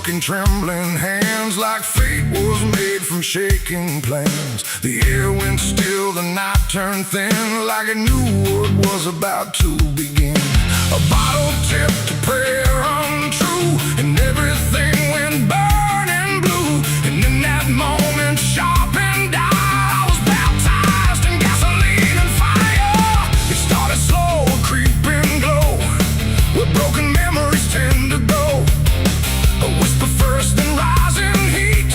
broken, trembling hands, like fate was made from shaking plans. The air went still, the night turned thin, like it knew what was about to begin. A bottle tipped, a prayer untrue, and everything went burning blue. And in that moment, sharp and dire, I was baptized in gasoline and fire. It started slow, a creeping glow, where broken memories tend to go. A whisper first, then rising heat,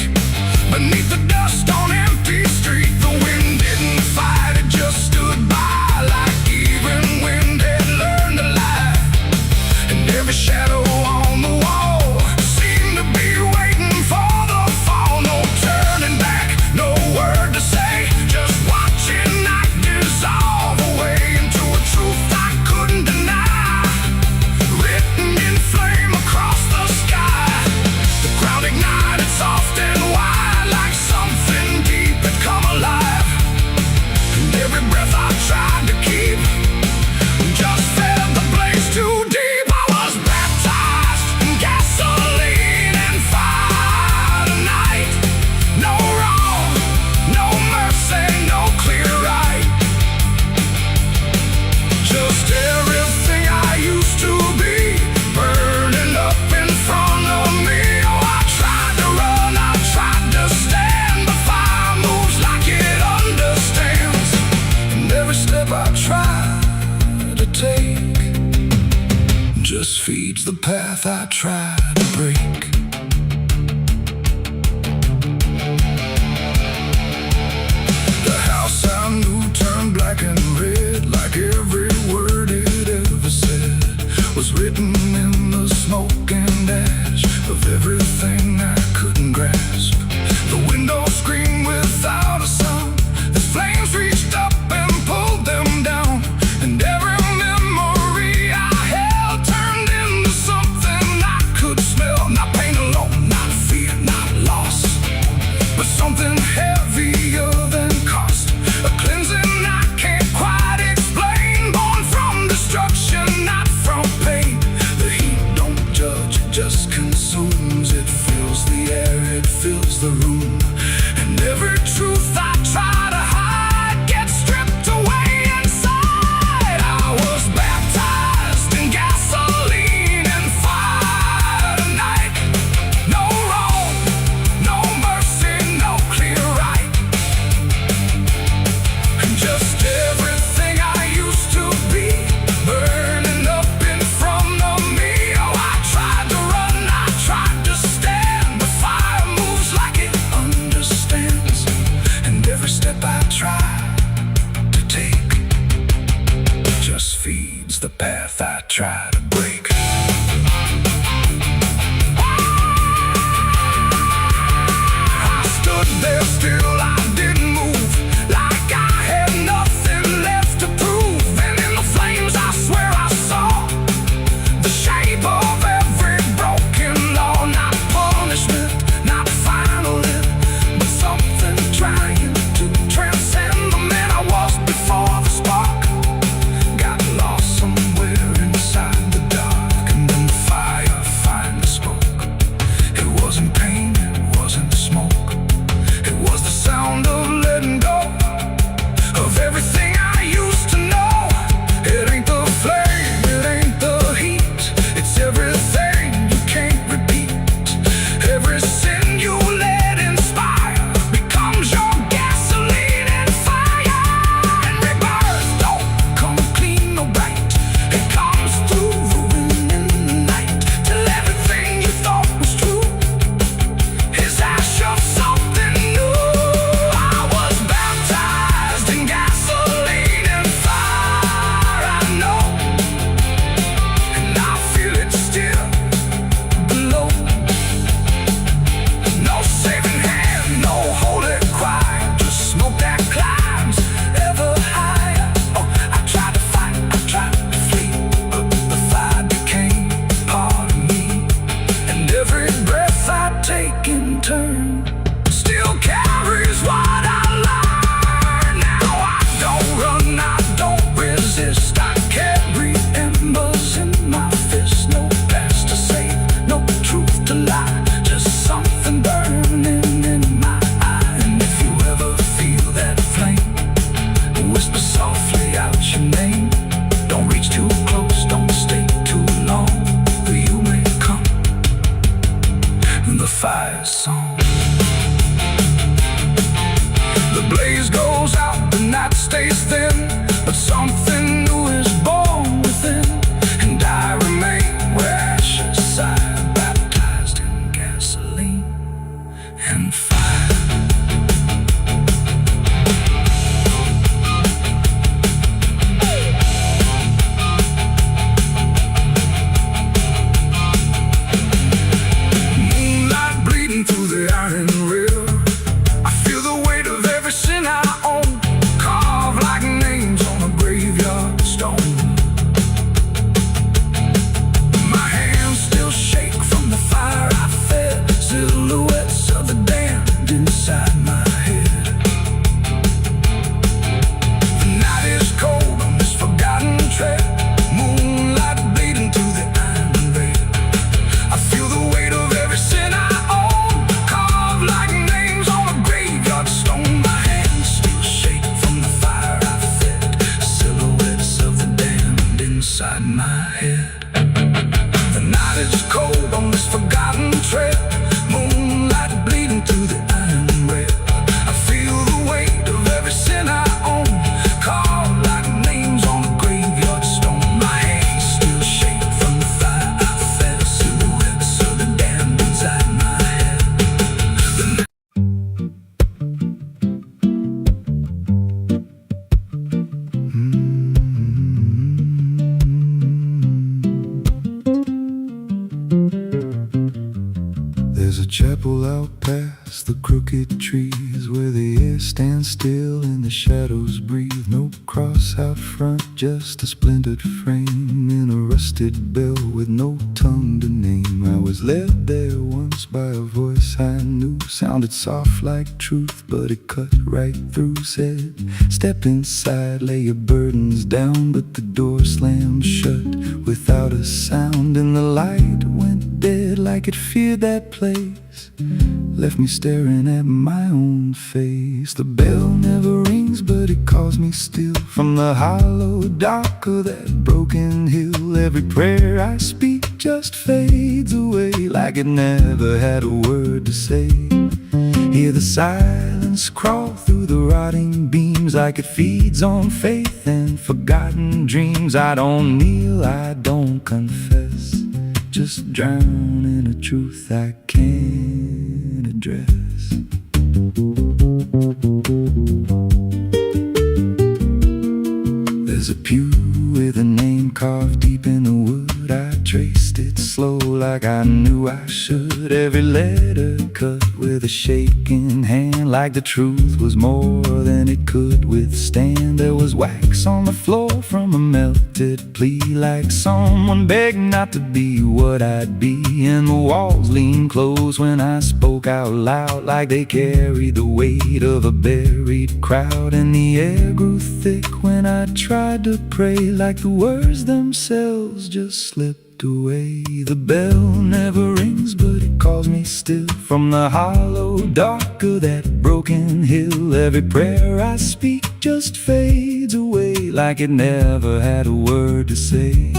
beneath the dust on empty street. The wind didn't fight, it just stood by, like even wind had learned to lie. And every shadow on the wall seemed to be waiting for the fall. No turning back, no word to say, just watching night dissolve away into a truth I couldn't deny, written in flame across the sky. The ground ignited soft and wide, like something deep had come alive. And every breath I tried to keep just fed the blaze too deep. I was baptized in gasoline and fire tonight. No wrong, no mercy, no clear right. Just everything I used to be, burning up in front of me. Oh, I tried to run, I tried to stand. The fire moves like it understands. And every step I try to take just feeds the path I try to break. The house I knew turned black and red, like every word it ever said was written in the smoke and ash of everything I couldn't grasp. The window screamed without a sound, the flames reached up and pulled them down. And every memory I held turned into something I could smell. Not pain alone, not fear, not loss, but something heavier than cost. A cleansing I can't quite explain, born from destruction, not from pain. The heat don't judge, it just consumes. It fills the air, it fills the room. And every truth I try to hide gets stripped away inside. I was baptized in gasoline and fire tonight. No wrong, no mercy, no clear right. And just everything I used to be, burning up in front of me. Oh, I tried to run, I tried to stand. The fire moves like it understands. And every step I try to take just feeds the path I try to break. I stood there still, I didn't move, like I had nothing left to prove. And in the flames I swear I saw the shape of every broken law. Not punishment, not final end, but something trying to transcend the man I was before the spark got lost somewhere inside and the fire song. The blaze goes out, the night stays thin, but something new is born within. And I remain where ashes sigh, baptized in gasoline and fire. Through the iron rail, I feel the weight of every sin I own, carved like names on a graveyard stone. My hands still shake from the fire I fed, silhouettes of the damned inside my head. The night is cold on this forgotten trail, moonlight bleeding through the iron rail. I feel the weight of every sin I inside my head. The night is cold on this forgotten trail, moonlight bleeding through the iron rail. I feel the weight of every sin I own, carved like names on a graveyard stone. My hands still shake from the fire I fed, silhouettes of the damned inside my head. There's a chapel out past the crooked trees, where the air stands still and the shadows breathe. No cross out front, just a splintered frame in a rusted bell with no tongue to name. I was led there once by a voice I knew, sounded soft like truth, but it cut right through. Said, step inside, lay your burdens down, but the door slammed shut without a sound, and the light went dead like it feared that place, left me staring at my own face. The bell never rings, but it calls me still from the hollow dark of that broken hill. Every prayer I speak just fades away, like it never had a word to say. Hear the silence crawl through the rotting beams, like it feeds on faith and forgotten dreams. I don't kneel, I don't confess, just drown in a truth I can't address. There's a pew with a name carved deep in the wood. I traced it slow like I knew I should. Every letter cut with a shaking hand, like the truth was more than it could withstand. There was wax on the floor from a melted plea, like someone begged not to be what I'd be. And the walls leaned close when I spoke out loud, like they carried the weight of a buried crowd. And the air grew thick when I tried to pray, like the words themselves just slipped away. The bell never rings, but it calls me still from the hollow dark of that broken hill. Every prayer I speak just fades away, like it never had a word to say.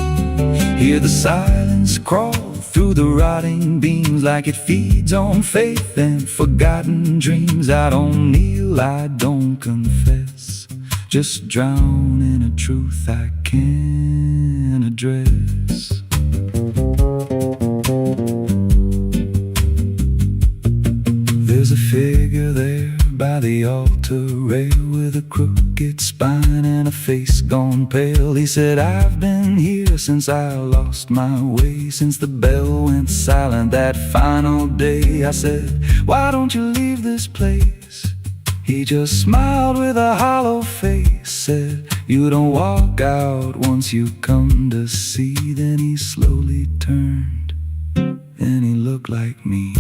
Hear the silence crawl through the rotting beams, like it feeds on faith and forgotten dreams. I don't kneel, I don't confess, just drown in a truth I can't address. There's a figure there by the altar rail, with a crooked spine and a face gone pale. He said, I've been here since I lost my way, since the bell went silent that final day. I said, why don't you leave this place? He just smiled with a hollow face, said, you don't walk out once you come to see. Then he slowly turned, and he looked like me.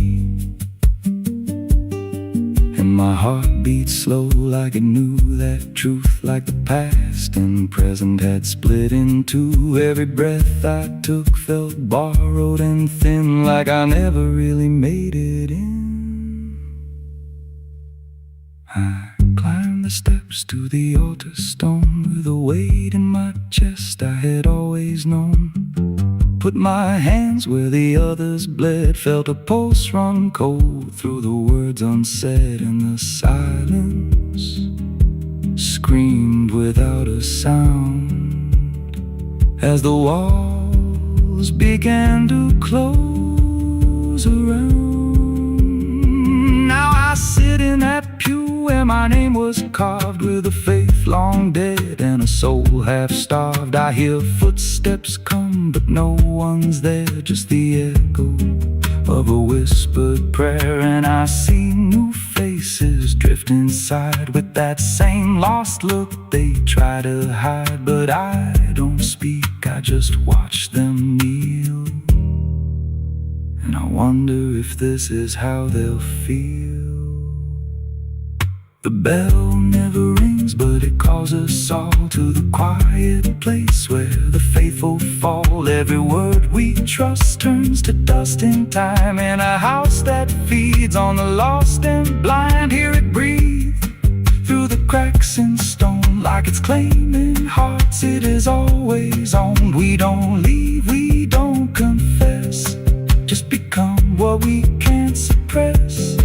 And my heart beat slow, like it knew that truth, like the past and present had split in two. Every breath I took felt borrowed and thin, like I never really made it in. I climbed the steps to the altar stone, with a weight in my chest I had always known. Put my hands where the others bled, felt a pulse run cold through the words unsaid, and the silence screamed without a sound as the walls began to close around. Now I sit in that pew where my name was carved, with a faith long dead and a soul half starved. I hear footsteps come, but no one's there, just the echo of a whispered prayer. And I see new faces drift inside with that same lost look they try to hide. But I don't speak, I just watch them kneel, and I wonder if this is how they'll feel. The bell never rings, but it calls us all to the quiet place where the faithful fall. Every word we trust turns to dust in time, in a house that feeds on the lost and blind. Hear it breathe through the cracks in stone, like it's claiming hearts it is always owned. We don't leave, we don't confess, just become what we can't suppress.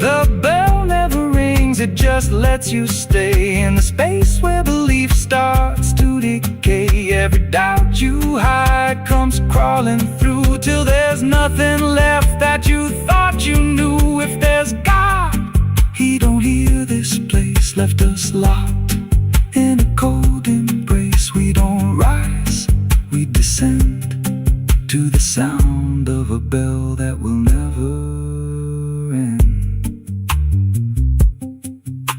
The bell never rings, it just lets you stay in the space where belief starts to decay. Every doubt you hide comes crawling through, till there's nothing left that you thought you knew. If there's God, He don't hear this place, left us locked in a cold embrace. We don't rise, we descend to the sound of a bell that will never end.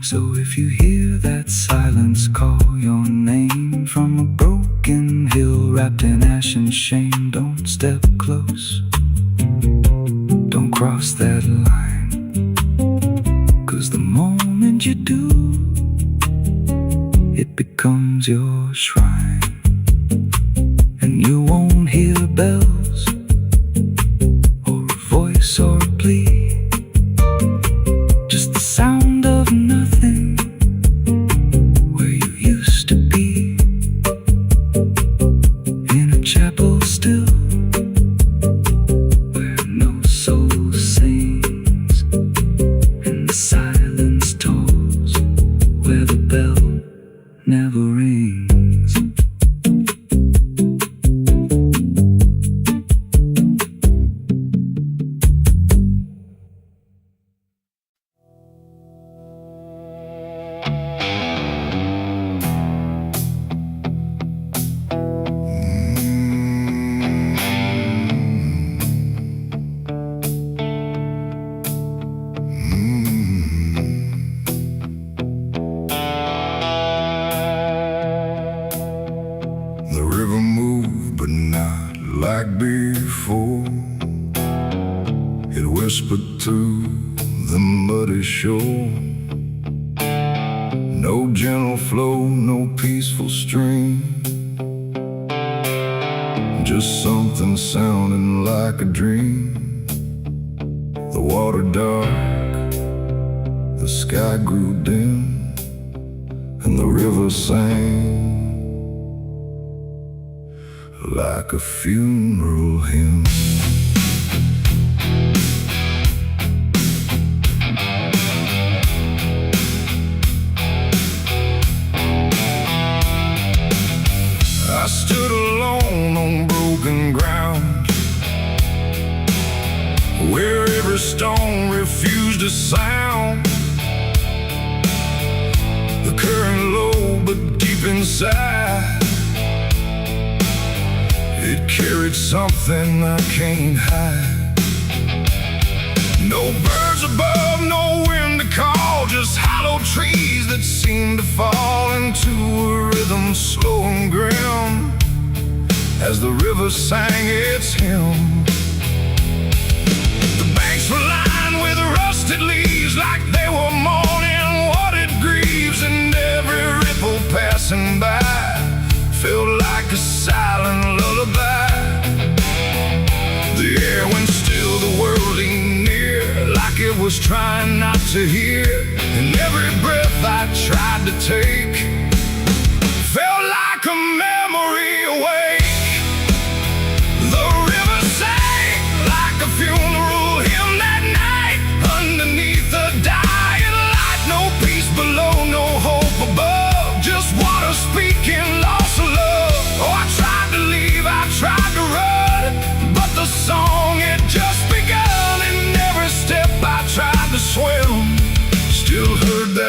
So if you hear that silence call your name from a broken hill wrapped in ash and shame, don't step close, don't cross that line, 'cause the moment you do, it becomes your shrine. And you won't hear bells or a voice or a plea, just the sound of nothing where you used to be, in a chapel still where no soul sings, and the silence tolls where the bell never rings. The river moved, but not like before. It whispered to the muddy shore. No gentle flow, no peaceful stream, just something sounding like a dream. The water dark, the sky grew dim, and the river sang like a funeral hymn. I stood alone on broken ground, where every stone refused a sound. The current low, but deep inside, it carried something I can't hide. No birds above, no wind to call, just hollow trees that seem to fall into a rhythm slow and grim as the river sang its hymn. The banks were lined with rusted leaves, like they were mourning what it grieves, and every ripple passing by felt like a silent lullaby. The air went still, the world leaned near, like it was trying not to hear. And every breath I tried to take felt like a memory awake. The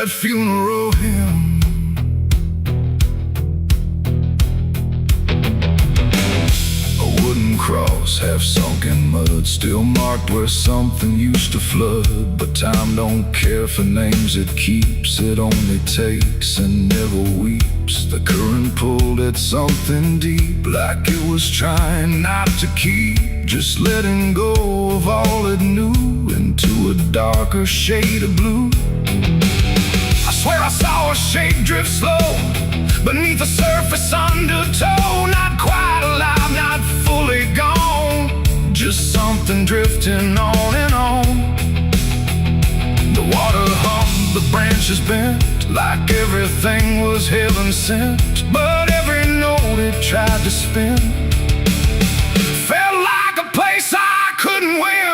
that funeral hymn. A wooden cross, half sunk in mud, still marked where something used to flood. But time don't care for names it keeps, it only takes and never weeps. The current pulled at something deep, like it was trying not to keep, just letting go of all it knew into a darker shade of blue. I swear I saw a shape drift slow beneath the surface undertow, not quite alive, not fully gone, just something drifting on and on. The water hummed, the branches bent, like everything was heaven sent. But every note it tried to spin felt like a place I couldn't win.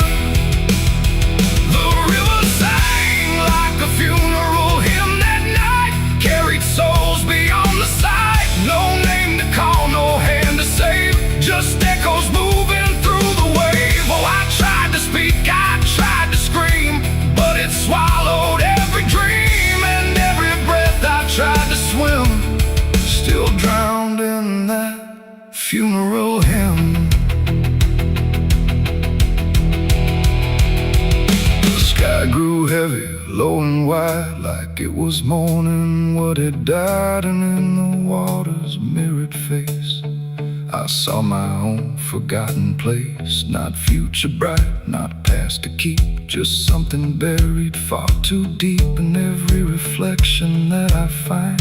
The river sang like a funeral hymn that night, carried souls beyond the sight. No name to call, no hand to save, just echoes moving through the wave. Oh, I tried to speak, I tried to scream, but it swallowed every dream, and every breath I tried to swim, still drowned in that funeral hymn. The sky grew heavy, low and wide, like it was mourning what had died. And in the water's mirrored face, I saw my own forgotten place. Not future bright, not past to keep, just something buried far too deep. And every reflection that I find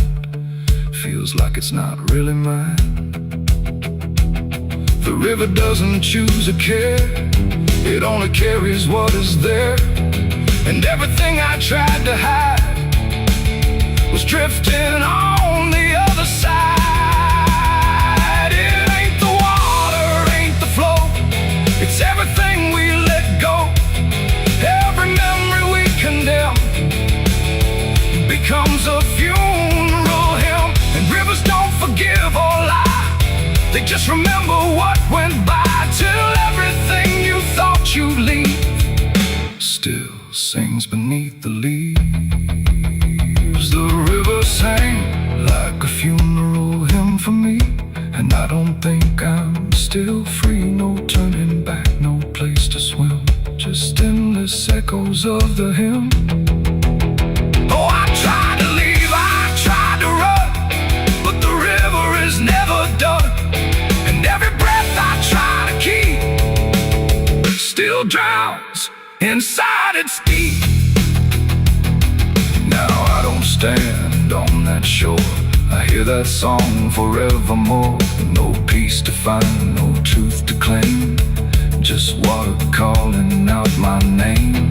feels like it's not really mine. The river doesn't choose or care, it only carries what is there. And everything I tried to hide was drifting on the other side. It ain't the water, ain't the flow, it's everything we let go. Every memory we condemn becomes a funeral hymn. And rivers don't forgive or lie, they just remember what went by, till everything you thought you'd leave still sings beneath the leaves. The river sang like a funeral hymn for me, and I don't think I'm still free. No turning back, no place to swim, just endless echoes of the hymn. Oh, I tried to leave, I tried to run, but the river is never done. And every breath I try to keep still drowns inside its deep. Now I don't stand on that shore, I hear that song forevermore. No peace to find, no truth to claim, just water calling out my name.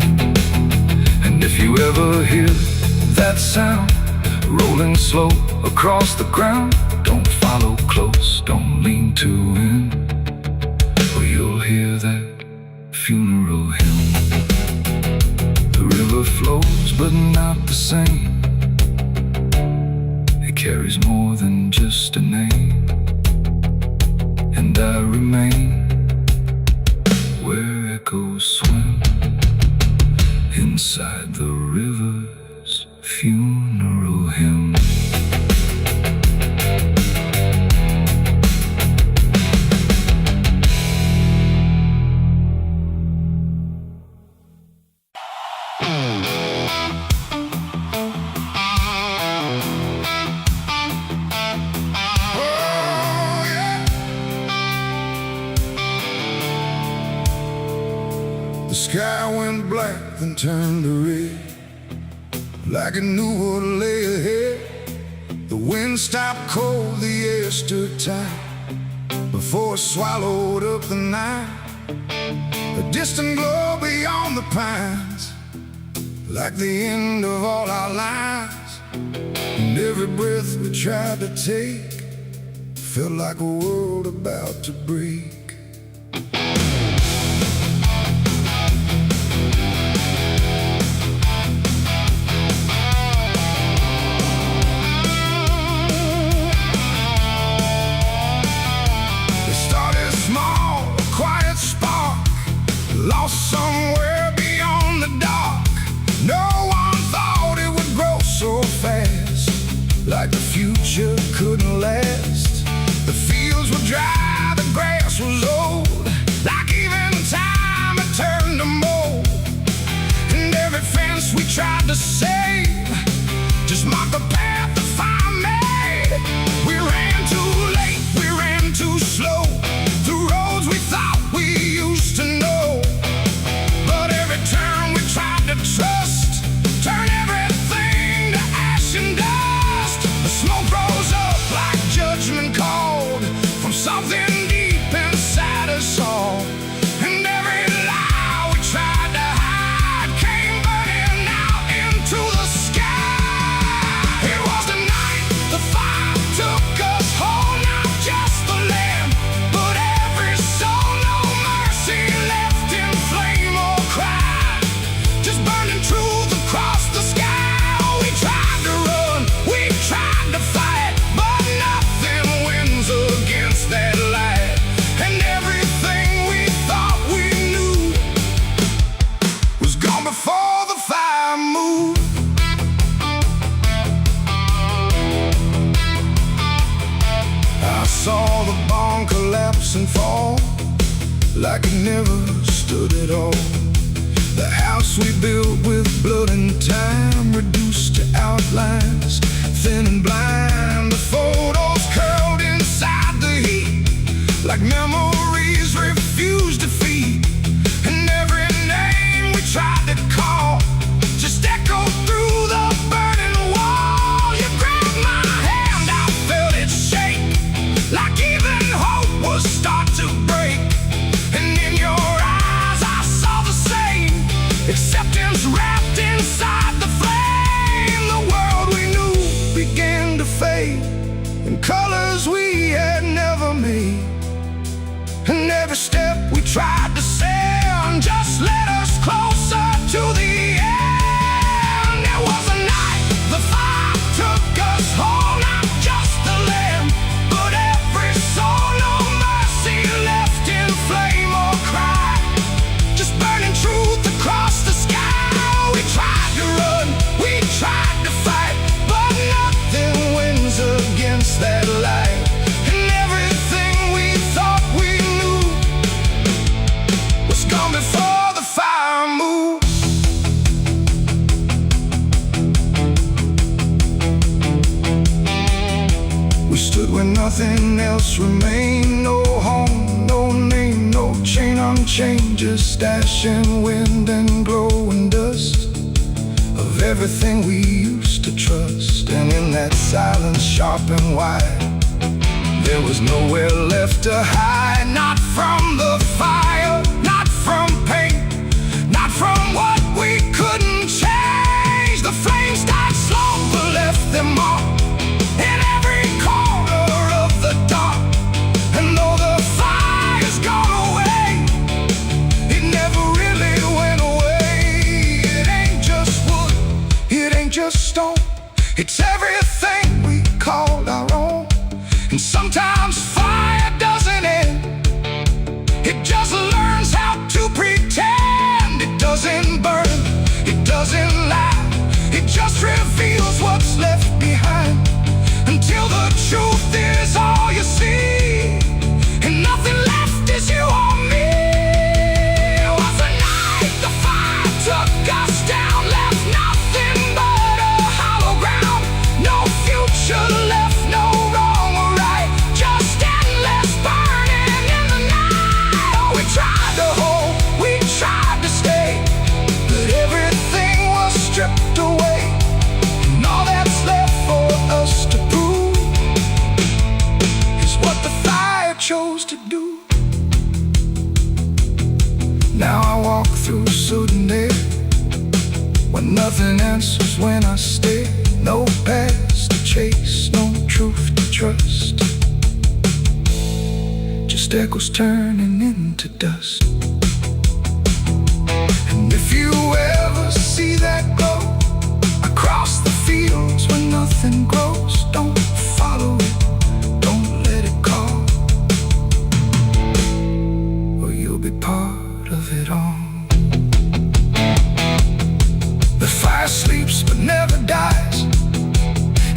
And if you ever hear that sound rolling slow across the ground, don't follow close, don't lean too in, or you'll hear that funeral hymn. The river flows but not the same, it carries more than just a name. And I remain where echoes swim, inside the river's funeral hymn. The sky went black, then turned to red, like it knew what lay ahead. The wind stopped cold, the air stood tight, before it swallowed up the night. A distant glow beyond the pines, like the end of all our lives. And every breath we tried to take felt like a world about to break. Lost somewhere beyond the dark. No one thought it would grow so before the fire moved. I saw the barn collapse and fall like it never stood at all. The house we built with blood and time reduced to outlines, thin and blind. The photos curled inside the heat like memories refused defeat. And every name we tried to call just echoed through the burning wall. You grabbed my hand, I felt it shake like even hope was start to break. And in your eyes I saw the same acceptance wrapped inside the flame. The world we knew began to fade in colors we had never made. And every step we tried to send just led us closer to the end. There was a night the fire took us whole, not just the land, but every soul. No mercy left in flame or cry, just burning truth across the sky. We tried to run, we tried to fight, but nothing wins against that light. And everything we thought we knew was gone before the fire moved. We stood where nothing else remained. No home, no name, no chain unchained, just ash and wind and glowing dust of everything we used to trust. And in that silence, sharp and wide, there was nowhere left to hide. Not from the fire, not from pain, not from what we couldn't change. The flames died slow but left their mark in every corner of the dark. And though the fire's gone away, it never really went away. It ain't just wood, it ain't just stone, it's everything we called our own. And sometimes fire doesn't end, it just learns how to pretend. It doesn't burn, it doesn't lie, it just reveals what's left behind, until the truth is all you see, and nothing left is you or me. It was a night the fire took us down, left nothing but a hollow ground. No future left, no wrong or right, just endless burning in the night. Oh, we tried to hold, we tried to stay, but everything was stripped away. And all that's left for us to prove is what the fire chose to do. Now I walk through sudden air when nothing answers when I stare. No past to chase, no truth to trust, just echoes turning into dust. And if you ever see that glow across the fields where nothing grows, don't follow it, don't let it call, or you'll be part of it all. The fire sleeps but never dies,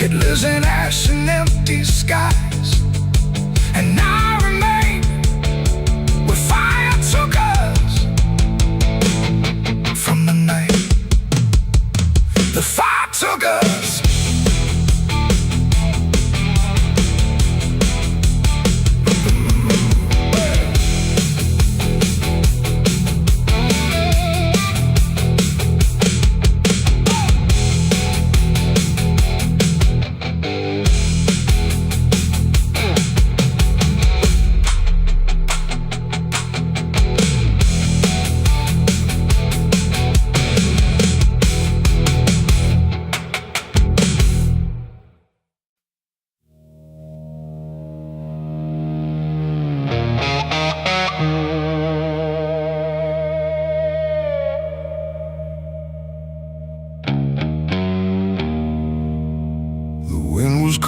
it lives in ash and empty skies. And I remain where fire took us from the night the fire took us.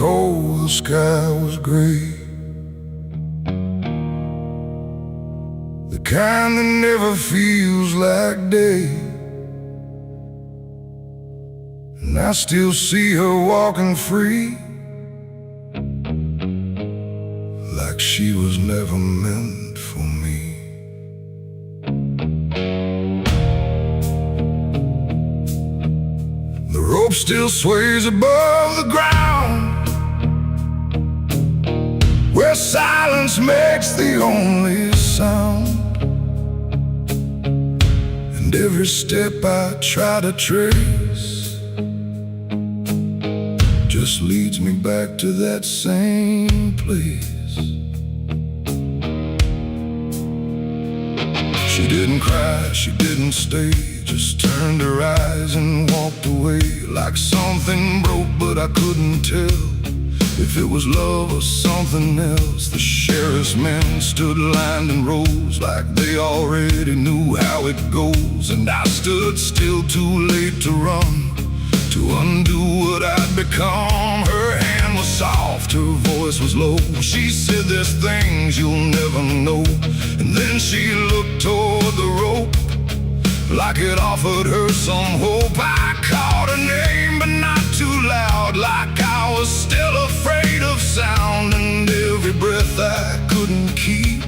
cold, the sky was gray, the kind that never feels like day. and I still see her walking free, like she was never meant for me. The rope still sways above the ground, where silence makes the only sound. And every step I try to trace just leads me back to that same place. She didn't cry, she didn't stay, just turned her eyes and walked away, like something broke but I couldn't tell if it was love or something else. The sheriff's men stood lined in rows, like they already knew how it goes. And I stood still, too late to run, to undo what I'd become. Her hand was soft, her voice was low. She said, "There's things you'll never know." And then she looked toward the rope, like it offered her some hope. I called her name, but not too loud, like I was still afraid of sound. And every breath I couldn't keep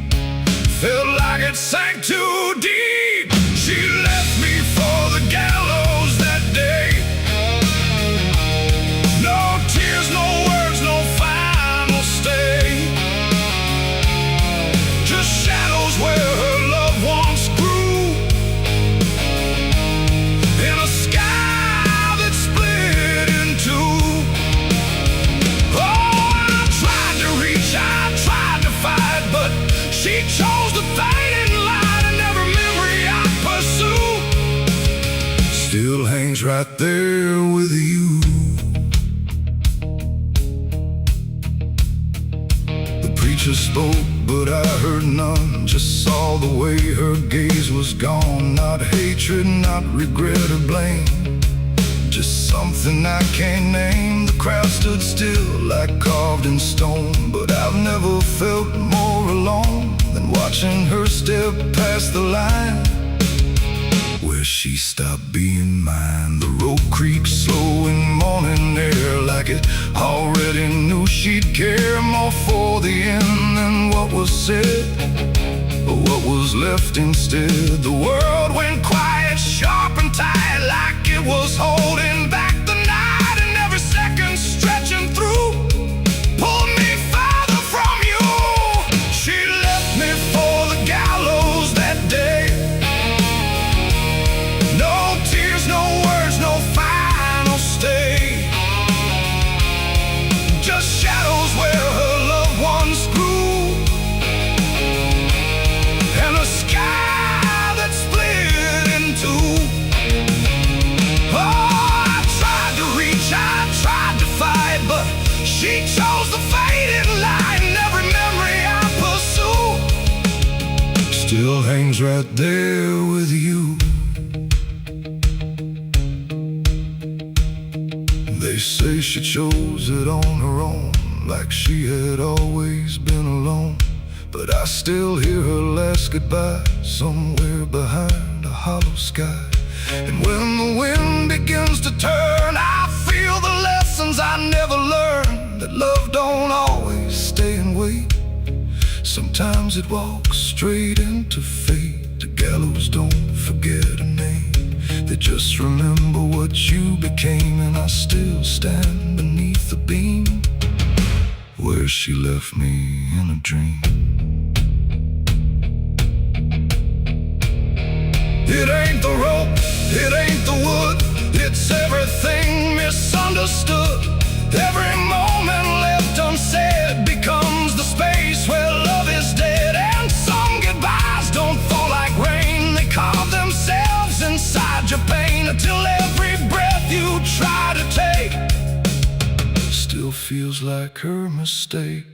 felt like it sank too deep. She left me for the gallows that day. No tears, no words, no final stay, just shadows where her loved ones grew, in a sky that split in two. Oh, I tried to reach, I tried to fight, but she chose the fading light, and every memory I pursue still hangs right there with you. The preacher spoke, but I heard none, just saw the way her gaze was gone. Not hatred, not regret or blame, just something I can't name. The crowd stood still, like carved in stone, but I've never felt more alone than watching her step past the line where she stopped being mine. The rope creaks slow in morning air, like it already knew she'd care more for the end than what was said, but what was left instead. The world went quiet, sharp and tight, like it was holding back the night, and every second stretching through pulled me farther from you. She left me for the gallows that day. No tears, no words, no final stay, just shadows where her loved ones grew, and a sky that split in two. Oh, I tried to reach, I tried to fight, but she chose the fading light, and every memory I pursue still hangs right there with you. They say she chose it on her own, like she had always been alone, but I still hear her last goodbye somewhere behind a hollow sky. And when the wind begins to turn, I feel the lessons I never learned, that love don't always stay and wait. Sometimes it walks straight into fate. The gallows don't forget a name, they just remember what you became. And I still stand beneath the beam where she left me in a dream. It ain't the rope, it ain't the wood, it's everything misunderstood. Every moment left unsaid becomes the space where love is dead. And some goodbyes don't fall like rain, they carve themselves inside your pain, until every breath you try to take still feels like her mistake.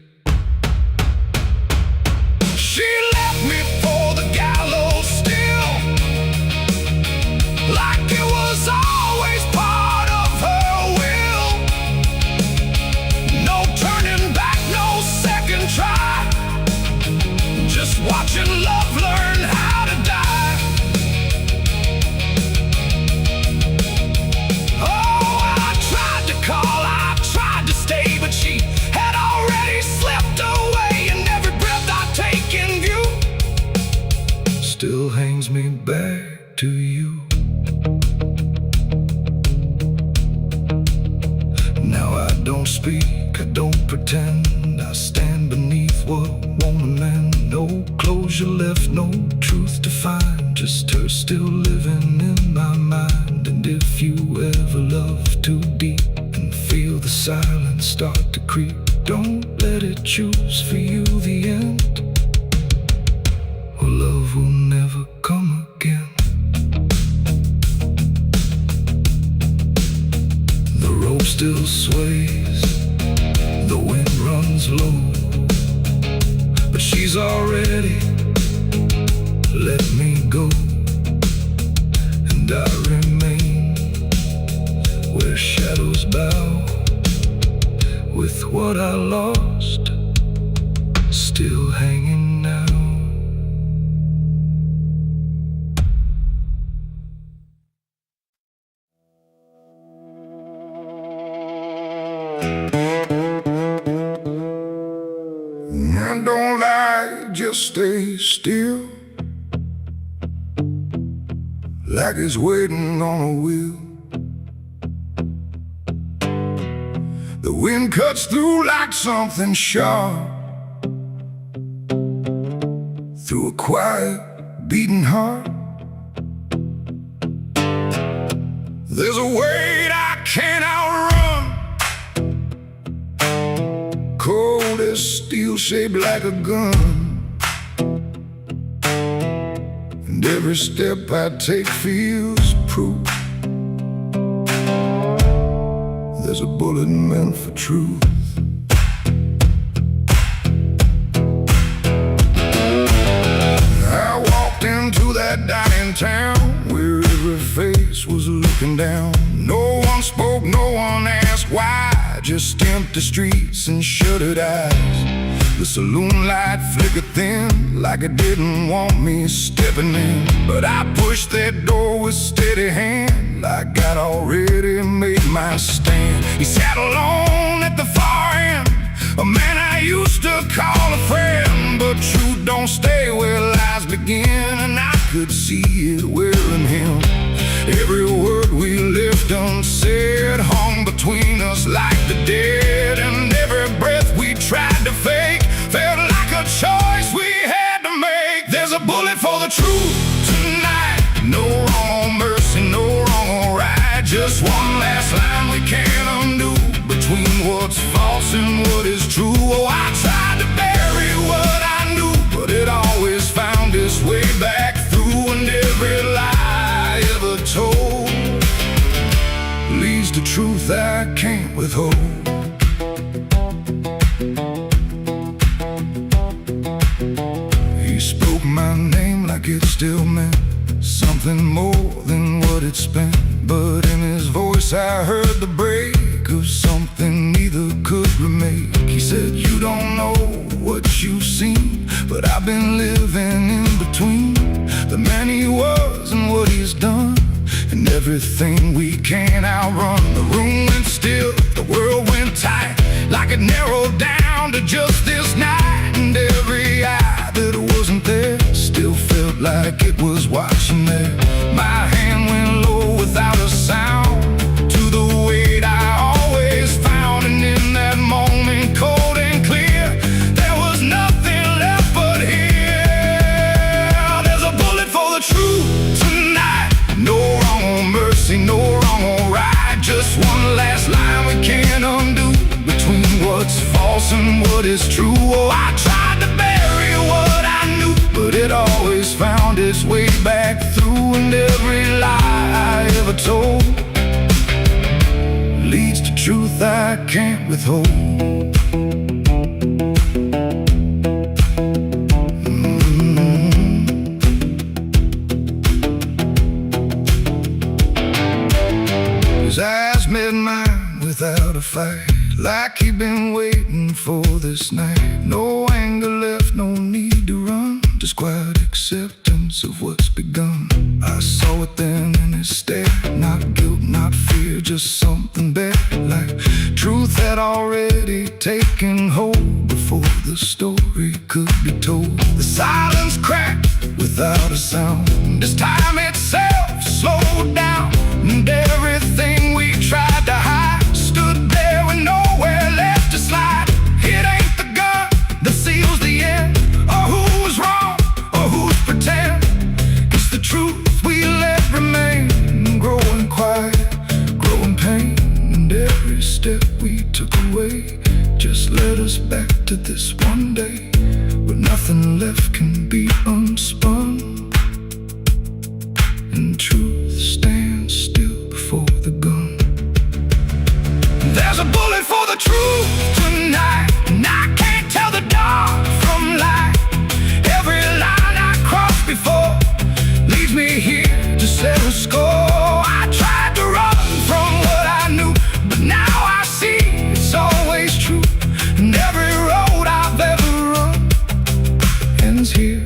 She left me for the gallows still, like it was always part of her will. No turning back, no second try, just watching love learn how to die. Oh, I speak, I don't pretend. I stand beneath what won't amend. No closure left, no truth to find, just her still living in my mind. And if you ever love too deep and feel the silence start to creep, don't let it choose for you the end, or love will never come again. The rope still sways, the wind runs low, but she's already let me go. And I remain where shadows bow, with what I lost still hanging now. And don't lie, just stay still, like it's waiting on a wheel. The wind cuts through like something sharp, through a quiet, beating heart. There's a weight I can't outrun, cold as steel, shaped like a gun. And every step I take feels proof there's a bullet meant for truth. I walked into that dying town where every face was looking down. No one spoke, no one asked why, just empty streets and shuttered eyes. The saloon light flickered thin, like it didn't want me stepping in. But I pushed that door with steady hand, like I'd already made my stand. He sat alone at the far end, a man I used to call a friend. But truth don't stay where lies begin, and I could see it wearing him. Every word we left unsaid hung between us like the dead. And every breath we tried to fake felt like a choice we had to make. There's a bullet for the truth tonight, no wrong mercy, no wrong or right. Just one last line we can't undo, between what's false and what is true. Oh, I tried to bury what I knew, but it always found its way back through. And every lie I ever told leads to truth I can't withhold. He spoke my name like it still meant something more than what it spent. But in his voice I heard the break of something neither could remake. He said, you don't know what you've seen, but I've been living in between the man he was and what he's done, and everything we can't outrun. The room went still, the world went tight, like it narrowed down to just this night. And every eye that wasn't there still felt like it was watching there. My hand went low without a sound to the weight I always found. And in that moment, cold and clear, there was nothing left but here. There's a bullet for the truth tonight, no wrong or mercy, no wrong or right. Just one last line we can't undo, between what's false and what is true. Oh, I tried to bury what I knew, but it always found its way back through. And every lie I ever told leads to truth I can't withhold. His eyes met mine without a fight, like he'd been waiting for this night. No anger left, no need to run, just quiet acceptance of what's begun. I saw it then in his stare, not guilt, not fear, just something better, like truth had already taken hold before the story could be told. The silence cracked without a sound, this time itself slowed down, and everything we tried to hide stood there with nowhere to this one day where nothing left can be unspun, and truth stands still before the gun. There's a bullet for the truth tonight, and I can't tell the dark from light. Every line I crossed before leads me here to set a score. I tried to run from what I knew, but now I see it's always true. And every road I've ever run ends here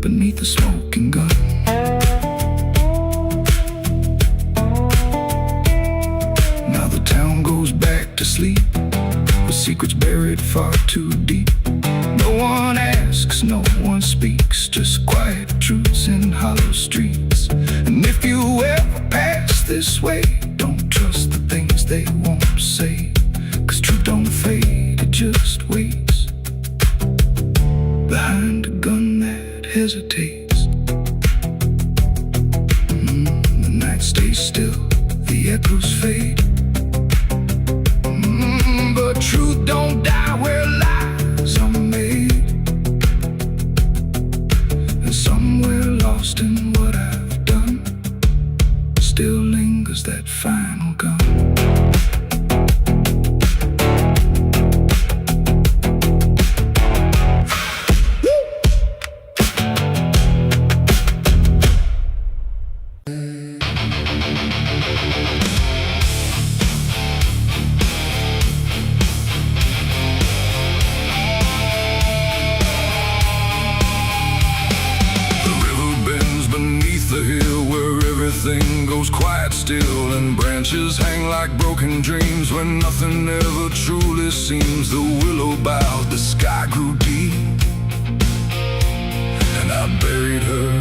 beneath the smoking gun. Now the town goes back to sleep with secrets buried far too deep. No one asks, no one speaks, just quiet truths in hollow streets. And if you ever pass this way, don't trust the things they won't say, 'cause truth don't fade, it just waits behind a gun that hesitates. The night stays still, the echoes fade, but truth don't die where lies are made. And somewhere lost in what I've done still lingers that final gun. Everything goes quiet still, and branches hang like broken dreams when nothing ever truly seems. The willow bowed, the sky grew deep, and I buried her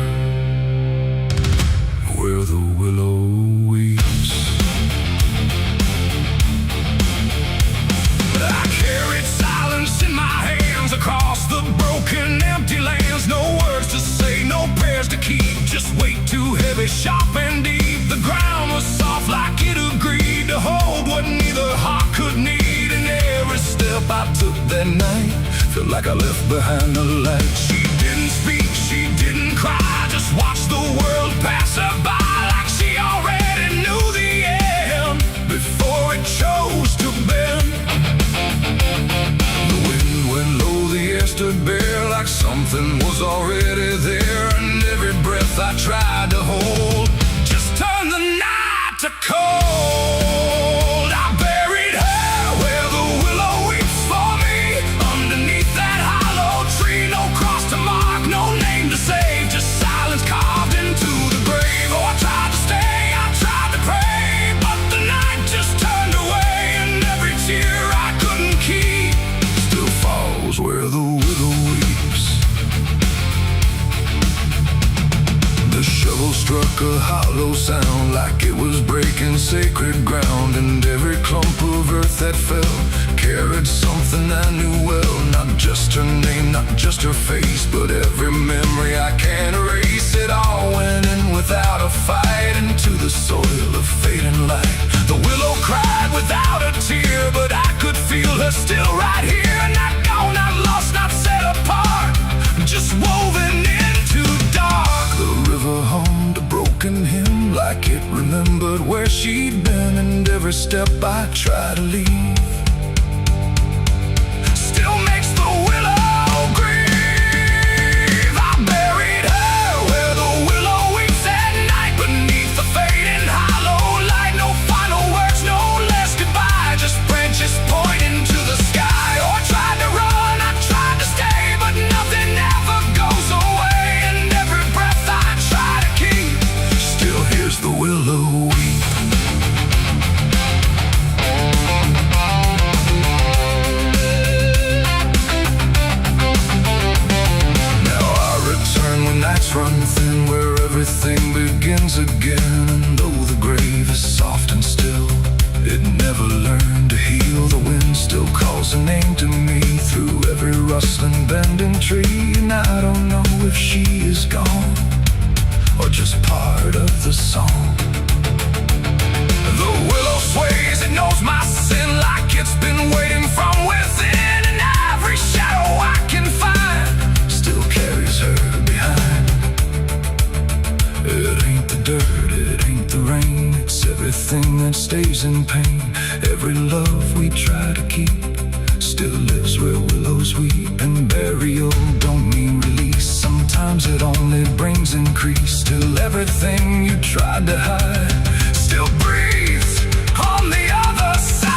where the willow weeps. I carried silence in my hands across the broken empty lands. No words to say, no prayers to keep, just weight too heavy, sharp and deep. The ground was soft like it agreed to hold what neither heart could need. And every step I took that night felt like I left behind a light. She didn't speak, she didn't cry, just watched the world pass her by like she already knew the end before it chose to bend. The wind went low, the air stood bare like something was already there. And every breath I tried to hold just turned the night to cold. I buried her where the willow weeps for me, underneath that hollow tree. No cross to mark, no name to save, just silence carved into the grave. Oh, I tried to stay, I tried to pray, but the night just turned away. And every tear I couldn't keep still falls where the willow weeps. The shovel struck a hollow sound like it was breaking sacred ground. And every clump of earth that fell carried something I knew well. Not just her name, not just her face, but every memory I can't erase. It all went in without a fight into the soil of fading light. The willow cried without a tear, but I could feel her still right here. Not gone, not lost, not set apart, just woven into dark. The river hummed a broken hymn like it remembered where she'd been. And every step I try to leave still makes the willow grieve. I buried her where the willow weeps at night, beneath the fading hollow light. No final words, no less goodbye, just branches pointing to the sky. Oh, I tried to run, I tried to stay, but nothing ever goes away. And every breath I try to keep still hears the willow weep. Now I return when nights run thin, where everything begins again. And though the grave is soft and still, it never learned to heal. The wind still calls a name to me through every rustling bending tree. And I don't know if she is gone or just part of the song. The willow sways, it knows my sin like it's been waiting from within. And everything that stays in pain, every love we try to keep, still lives where willows weep. And burial don't mean release, sometimes it only brings increase. Till everything you tried to hide still breathes on the other side.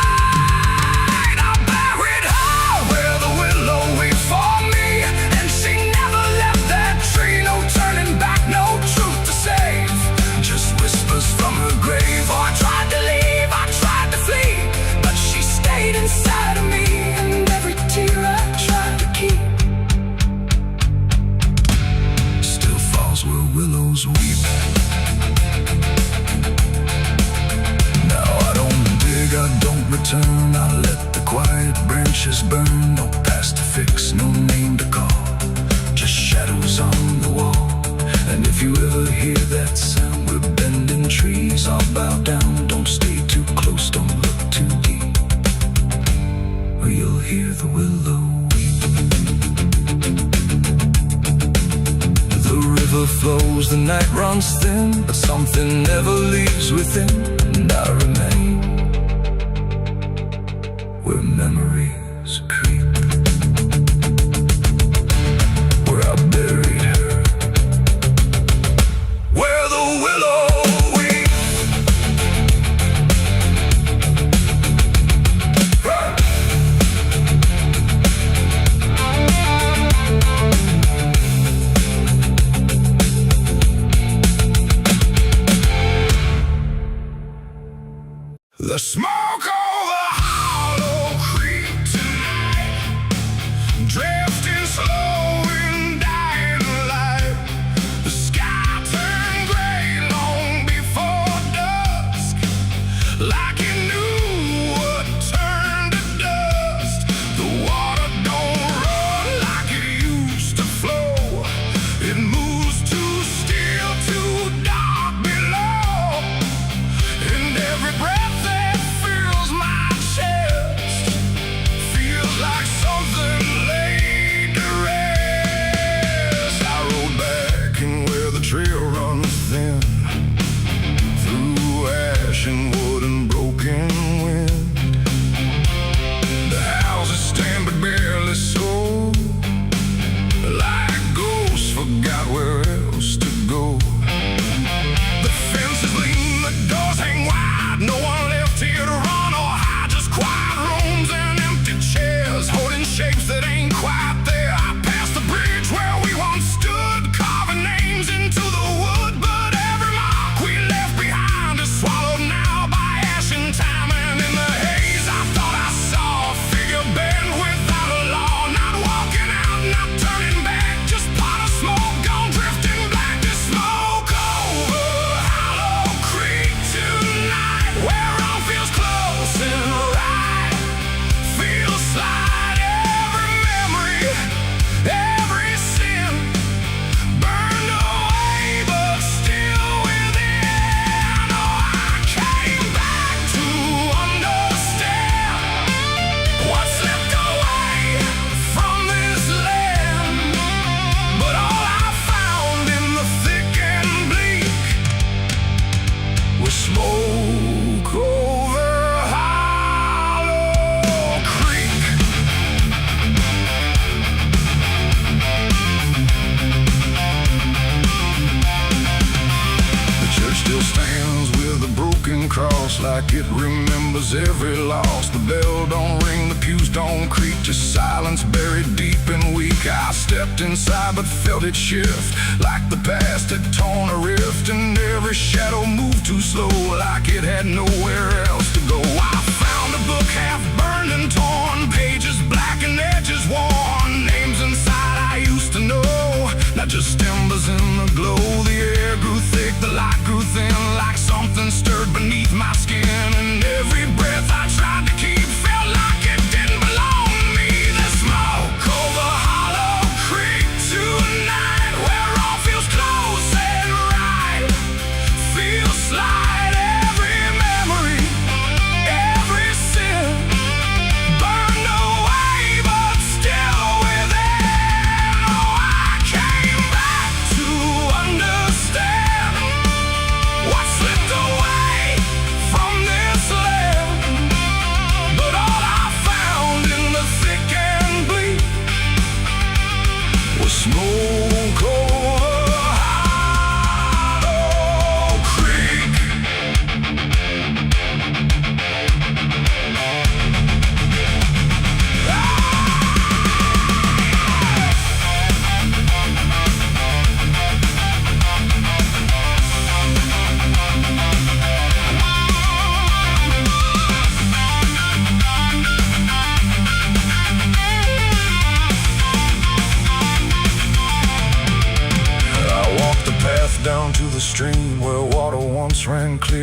I buried her where the willow weeps for me, and she never left that tree. No turning back, no truth to save, just whispers from her grave. Oh, I tried to leave, I tried to flee, but she stayed inside of me, and every tear I tried to keep still falls where willows weep. Now I don't dig, I don't return, I let the quiet branches burn. No past to fix, no name to call, just shadows on the wall. And if you ever hear that sound, we're bending trees, I'll bow down. Don't stay too close, don't look too deep, or you'll hear the willow weep. The river flows, the night runs thin, but something never leaves within. And I remain where memories creep, where I buried her, where the willow weep. The smoke over Hollow Creek tonight, drifting slow in dying light. The sky turned gray long before dusk, like it knew what turned to dust. The water don't run like it used to flow, it moves too still, too dark below. And every breath that fills my chest feels like something laid to rest. I rode back in where the trail runs thin, through ash and wood and broken wind. The houses stand but barely so, like ghosts forgot where else to go. The fences lean, the doors hang wide, no one left here to run or hide, just quiet rooms and empty chairs, holding shapes that ain't quite there. I passed the bridge where we once stood, carving names into the wood, but every mark we left behind is swallowed now by ash and time. And in the haze I thought I saw a figure bend without a law, not walking out, not turning back, just pot of smoke gone drifting black. To smoke over Hollow Creek tonight, where all feels close and right, feels slight. Every memory, every sin burned away, but still within. Oh, I came back to understand what slipped away from this land. But all I found in the thick and bleak was smoke over Hollow Creek. The church still stands with a broken cross, like it remembers every loss. The bell don't ring, the pews don't creak, just silence buried deep and weak. I stepped inside but felt it shift, like the past had torn a rift. And every shadow moved too slow, like it had nowhere else to go. I found a book half burned and torn, pages black and edges worn, names inside I used to know, not just embers in the glow. The air grew thick, the light grew thin, like something stirred beneath my skin. And every breath I tried to keep felt like it didn't belong to me. The smoke over Hollow Creek tonight, where all feels close and right, feels slight. Every memory, every sin burned away, but still within. Oh, I came back to understand what slipped away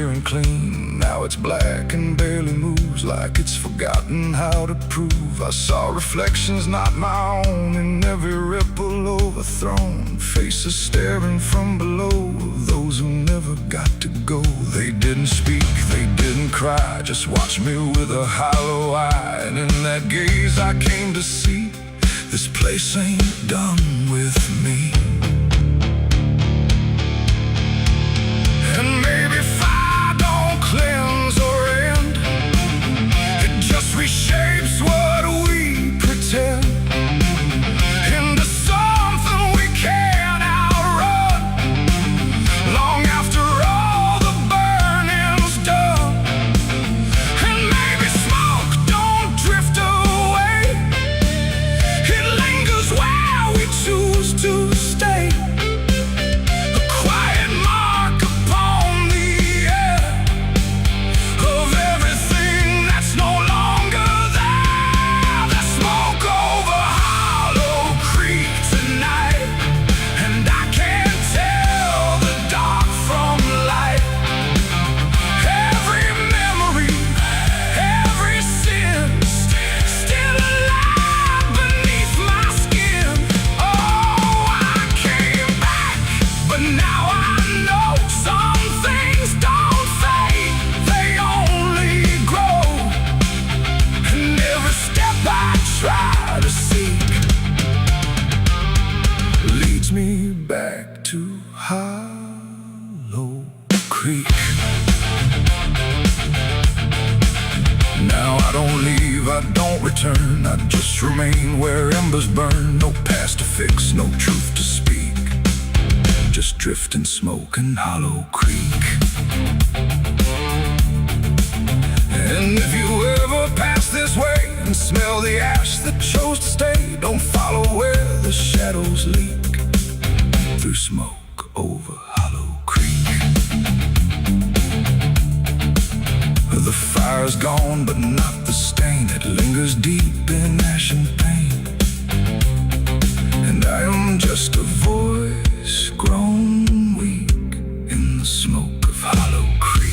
clear and clean. Now it's black and barely moves, like it's forgotten how to prove. I saw reflections not my own in every ripple overthrown, faces staring from below, those who never got to go. They didn't speak, they didn't cry, just watched me with a hollow eye. And in that gaze I came to see, this place ain't done with me. And maybe fire don't cleanse or end, it just reshapes what we pretend into something we can't outrun, long after all the burning's done. And maybe smoke don't drift away, it lingers where we choose to stay, a quiet mark upon the air of everything that's no longer there. There's smoke over Hollow Creek tonight, and I can't tell the dark from light. Every memory, every sin, still alive beneath my skin. Oh, I came back, but now I know some things don't fade, they only grow. And every step I try to seek leads me back to Hollow Creek. Now I don't leave, I don't return, I just remain where embers burn. No past to fix, no truth to speak, just drift and smoke in Hollow Creek. And if you ever pass this way and smell the ash that chose to stay, don't follow where the shadows leak, through smoke over Hollow Creek. The fire's gone, but not the stain, it lingers deep in ash and pain. And I am just a voice grown weak in the smoke of Hollow Creek.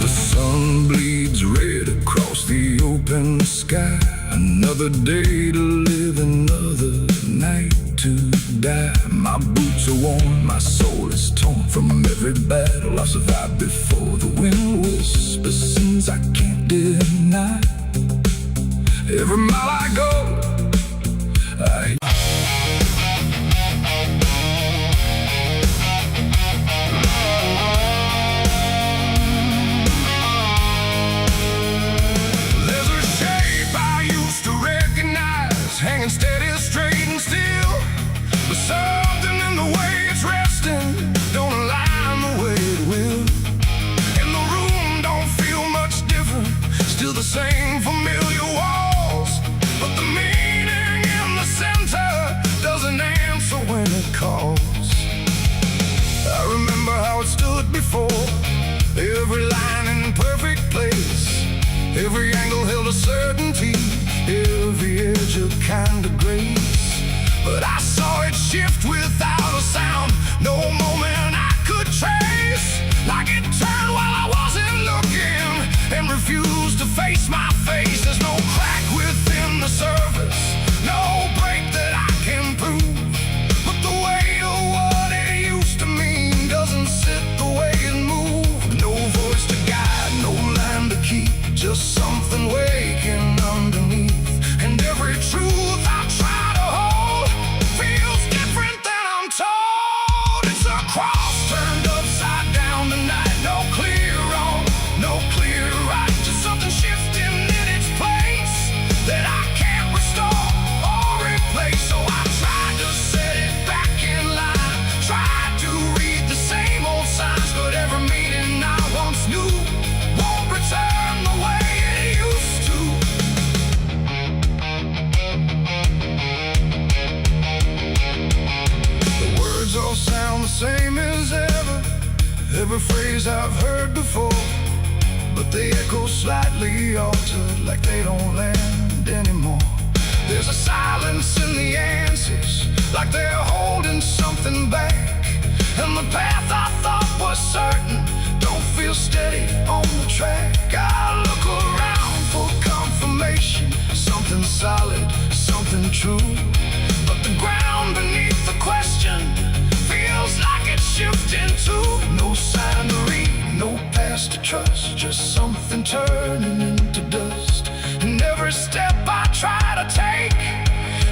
The sun bleeds red across the open sky. Another day to live, another night to die. My boots are worn, my soul is torn from every battle I've survived before. The wind whispers sins I can't deny. Every mile I go, there's a shape I used to recognize, hanging steady, straight and still. But something in the way it's resting don't align the way it will. And the room don't feel much different, still the same familiar walls. But the meaning in the center doesn't answer when it calls. I remember how it stood before, every line in perfect place, every angle held a certainty, every edge a kind of grace. But I saw it shift without a sound, no moment I could trace. Like it turned while I wasn't looking, and refused to face my face. There's no crack within the surface, no break that I can prove. But the weight of what it used to mean doesn't sit the way it moved. No voice to guide, no line to keep, just something waking underneath. And every truth I try to hold feels different than I'm told. It's a cross turned upside down tonight. No clear wrong, no clear right, just something shifting in its place that I can't restore or replace. So I tried to set it back in line, tried to read the same old signs, but every meaning I once knew won't return the way it vehicles slightly altered, like they don't land anymore. There's a silence in the answers, like they're holding something back. And the path I thought was certain don't feel steady on the track. I look around for confirmation, something solid, something true. But the ground beneath the question feels like it's shifting too. No sign to read, no past to trust, just something turning into dust. And every step I try to take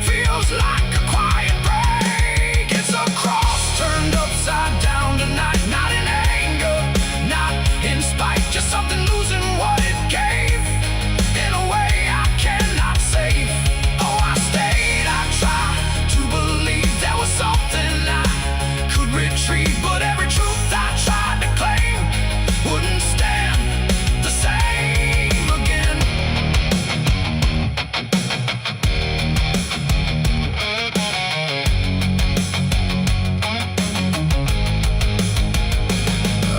feels like a quiet break. It's a cross turned upside down tonight, not in anger, not in spite, just something losing what it gave in a way I cannot save. Oh, I stayed, I tried to believe there was something I could retrieve, but every truth I tried to claim wouldn't stand the same again.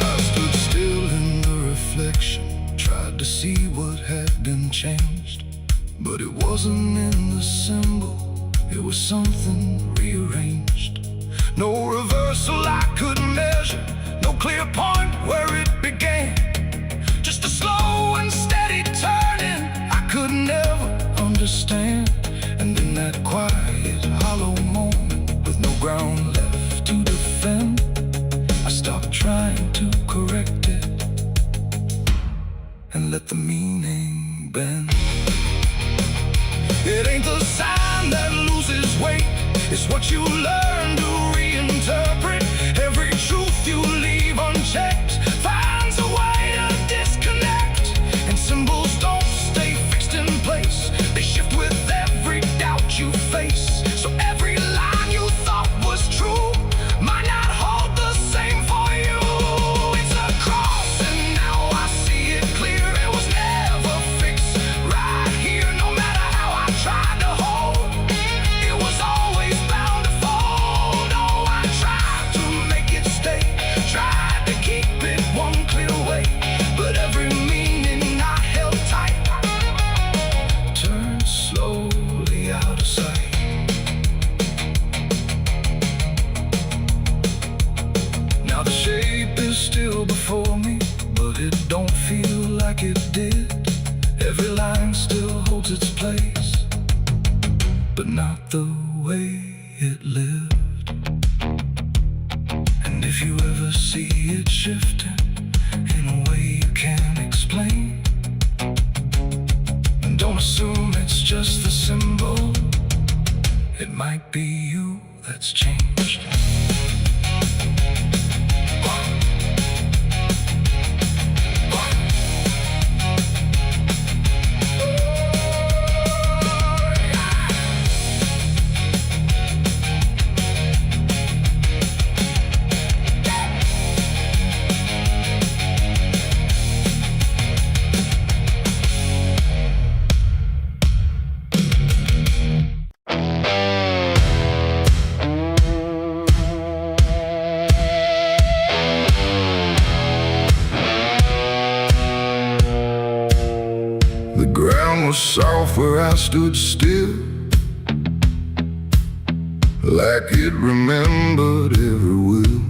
I stood still in the reflection, tried to see what had been changed, but it wasn't in the symbol, it was something rearranged. No reversal I could measure, no clear point where it began. Just a slow and steady turning I could never understand. And in that quiet, hollow moment, with no ground left to defend, I stopped trying to correct it and let the meaning bend. It ain't the sign that loses weight, it's what you learn to reinterpret. Every truth you leave unchecked finds a way to disconnect. And symbols don't stay fixed in place, they shift with every doubt you face. So every line you thought was true might not hold the same for you. It's a cross and now I see it clear. It was never fixed right here, no matter how I tried to hold. It was always bound to fold. Oh, I tried to make it stay, tried to keep it one clear way, but every meaning I held tight turned slowly out of sight. Now the shape is still before me, but it don't feel like it did. Every line still holds its place, but not the way it lived. And if you ever see it shifting in a way you can't explain, don't assume it's just the symbol, it might be you that's changed. The ground was soft where I stood still, like it remembered every will.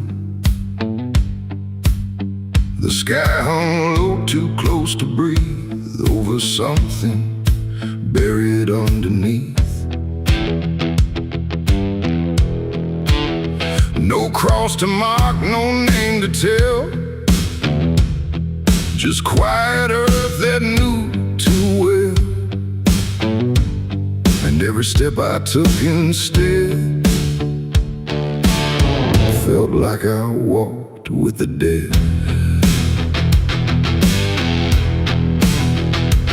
The sky hung low, too close to breathe, over something buried underneath. No cross to mark, no name to tell, just quiet earth that knew too well. And every step I took instead felt like I walked with the dead.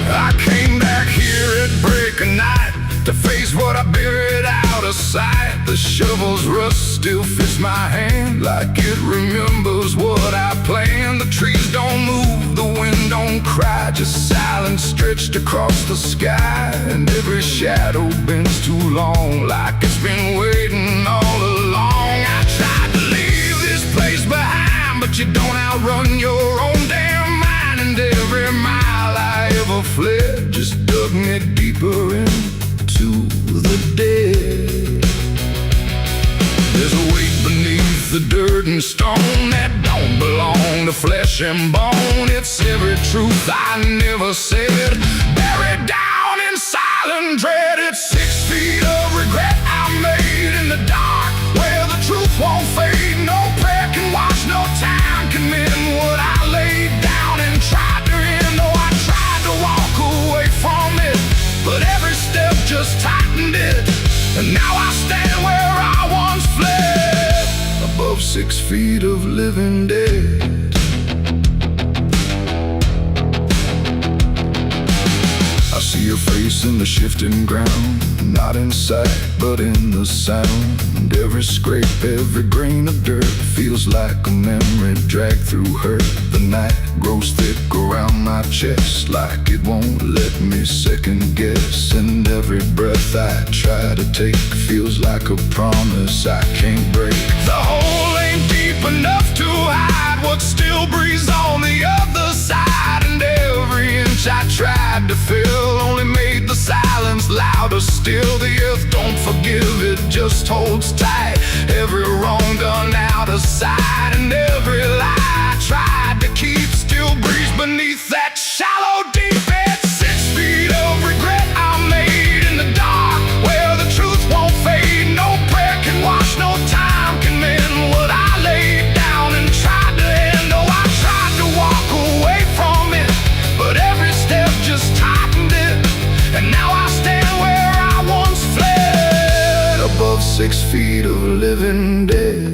I came back here at break of night to face what I buried out of sight. The shovel's rust still fits my hand, like it remembers what I planned. The trees don't move, the wind don't cry, just silence stretched across the sky. And every shadow bends too long, like it's been waiting all along. I tried to leave this place behind, but you don't outrun your own damn mind. And every mile fled, just dug me deeper into the dead. There's a weight beneath the dirt and stone that don't belong to flesh and bone. It's every truth I never said, buried down in silent dread. It's 6 feet of regret I made in the dark, where the truth won't fade. No prayer can wash, no time can mend what I laid down and tried to end. Oh, I tried to walk away from it, but every step just tightened it. And now I stand where I once fled, above 6 feet of living dead. I see your face in the shifting ground, not in sight, but in the sound. Every scrape, every grain of dirt feels like a memory dragged through hurt. The night grows thick around my chest, like it won't let me second guess. And every breath I try to take feels like a promise I can't break. The hole ain't deep enough to hide what still breathes on the other side. And every inch I tried to fill only made the silence louder still. The earth don't forgive, it just holds tight. Every wrong done out of sight, and every lie I tried to keep still breathes beneath that shallow deep end. 6 feet of regret I made in the dark, where the truth won't fade. No prayer can wash, no time can mend what I laid down and tried to end. Oh, I tried to walk away from it, but every step just tightened it. And now I stand where I once fled, above 6 feet of living dead.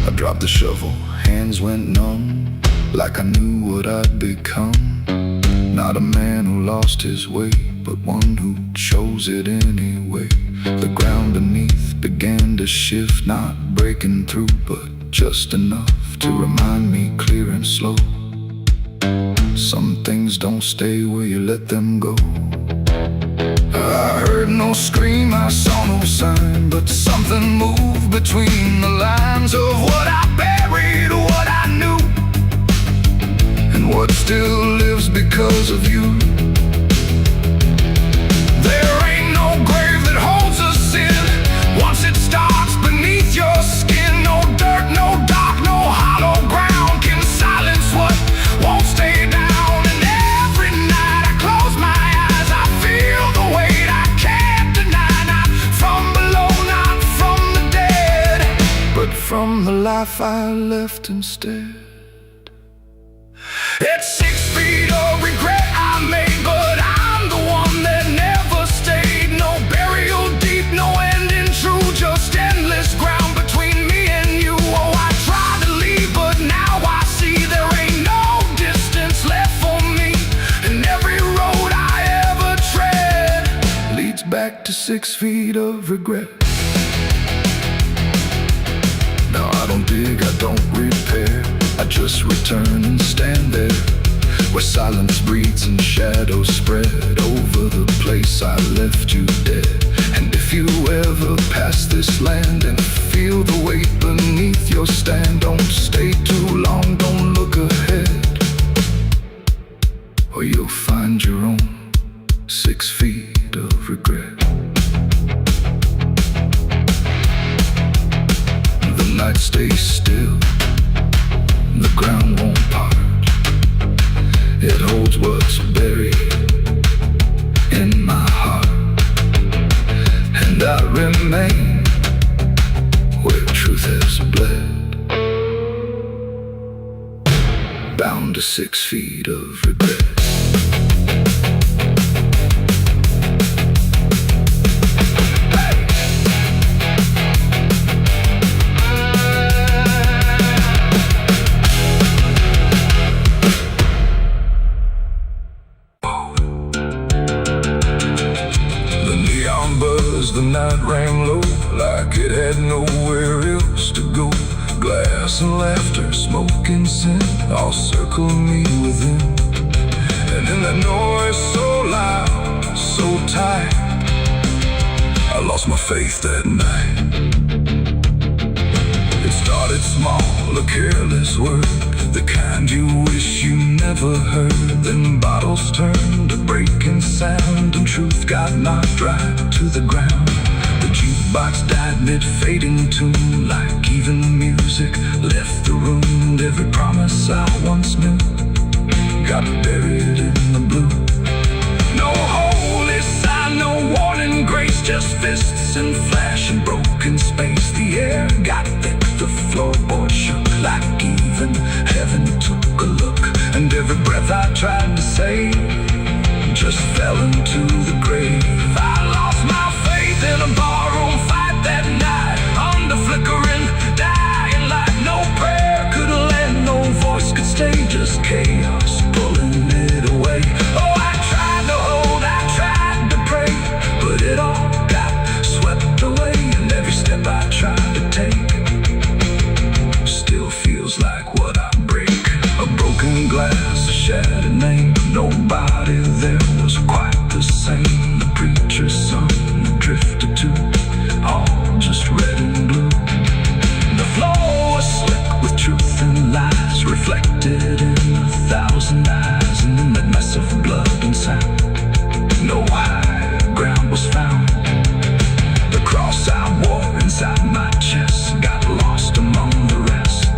I dropped the shovel, hands went numb, like I knew what I'd become. Not a man who lost his way, but one who chose it anyway. The ground beneath began to shift, not breaking through, but just enough to remind me clear and slow. Some things don't stay where you let them go. I heard no scream, I saw no sign, but something moved between the lines of what I buried, what I knew, and what still lives because of you. There ain't no grave that holds us in once it starts beneath your skin. No dirt, no dark, no hollow ground can silence what won't stay down. And every night I close my eyes, I feel the weight I can't deny. Not from below, not from the dead, but from the life I left instead. It's 6 feet of regret I made, but I'm the one that never stayed. No burial deep, no ending true, just endless ground between me and you. Oh, I tried to leave, but now I see there ain't no distance left for me. And every road I ever tread leads back to 6 feet of regret. Now I don't dig, I don't repair, I just return and stand there, where silence breathes and shadows spread over the place I left you dead. And if you ever pass this land and feel the weight beneath your stand, don't stay too long, don't look ahead, or you'll find your own 6 feet of regret. The night stays still, the ground won't part. It holds what's buried in my heart, and I remain where truth has bled, bound to 6 feet of regret. The night rang low, like it had nowhere else to go. Glass and laughter, smoke and sin all circle me within. And in that noise so loud, so tight, I lost my faith that night. Started small, a careless word, the kind you wish you never heard. Then bottles turned to breaking sound, and truth got knocked right to the ground. The jukebox died mid-fading tune, like even music left the room. And every promise I once knew got buried in the blue. No holy sign, no warning grace, just fists and flash and broken space. The air got thick, the floorboard shook, like even heaven took a look. And every breath I tried to save just fell into the grave. I lost my faith in a barroom fight that night, under flickering, dying light. No prayer could land, no voice could stay, just chaos pulling it away. Oh, I tried to hold, I tried to pray, but it all got swept away. And every step I tried to take still feels like what I break. A broken glass, a shattered name, nobody there was quite the same. The preacher's son drifted too, all just red and blue. The floor was slick with truth and lies, reflected in 1,000 eyes. And in that mess of blood and sound, no higher ground was found. The cross I wore inside my chest got lost among the rest.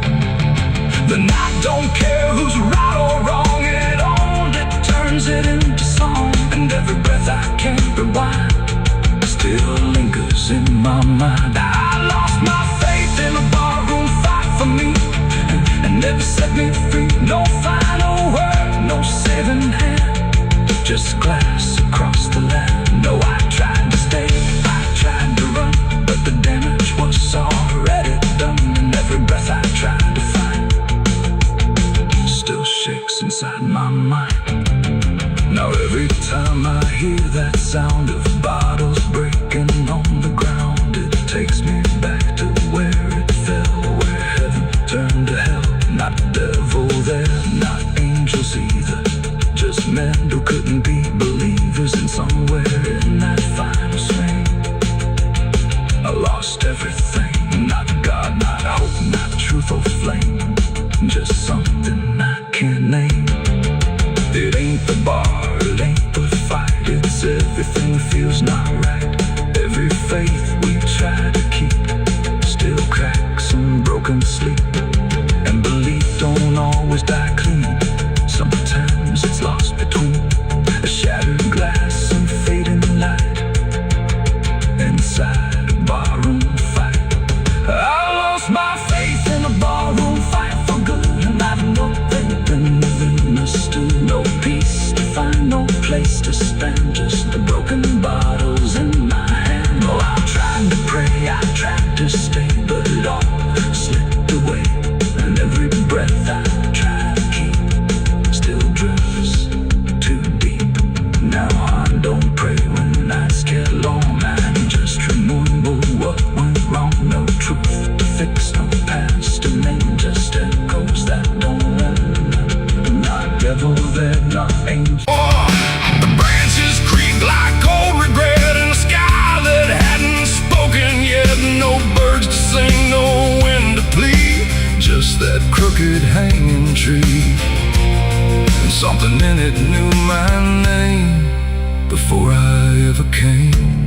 The night don't care who's right or wrong, it only turns it into song. And every breath I can't rewind still lingers in my mind. I lost my faith in a barroom fight for me, and never set me free. No final word, no saving hand, just glass across the land. No, I tried to stay, I tried to run, but the damage was already done. And every breath I tried to find still shakes inside my mind. Now every time I hear that sound of bottles breaking on the ground, it takes me back to where it fell, where heaven turned to hell. Not devil there, not angels either, just men who couldn't be believers. And somewhere in that final swing I lost everything. Not God, not hope, not truth or flame, just something I can't name. It ain't the bar, it ain't the fight, it's everything feels not right. Every faith we try to keep still cracks and broken sleep. And belief don't always die clean, sometimes it's lost between a shattered glass and fading light inside a barroom fight. I lost my faith in a barroom fight for good, and I've nothing understood. No peace to find, no place to stand, just the broken bottles in my hand. Oh, I tried to pray, I tried to stay, but it all slipped away. And every breath I try to keep still drifts too deep. Now I don't pray when nights get long, I just remember what went wrong. No truth to fix, no past, and then just echoes that don't end. Not devil there, not angel. Oh, the branches creak like cold regret in a sky that hadn't spoken yet. No birds to sing, no wind to plead, just that crooked hanging tree. And something in it knew my name before I ever came.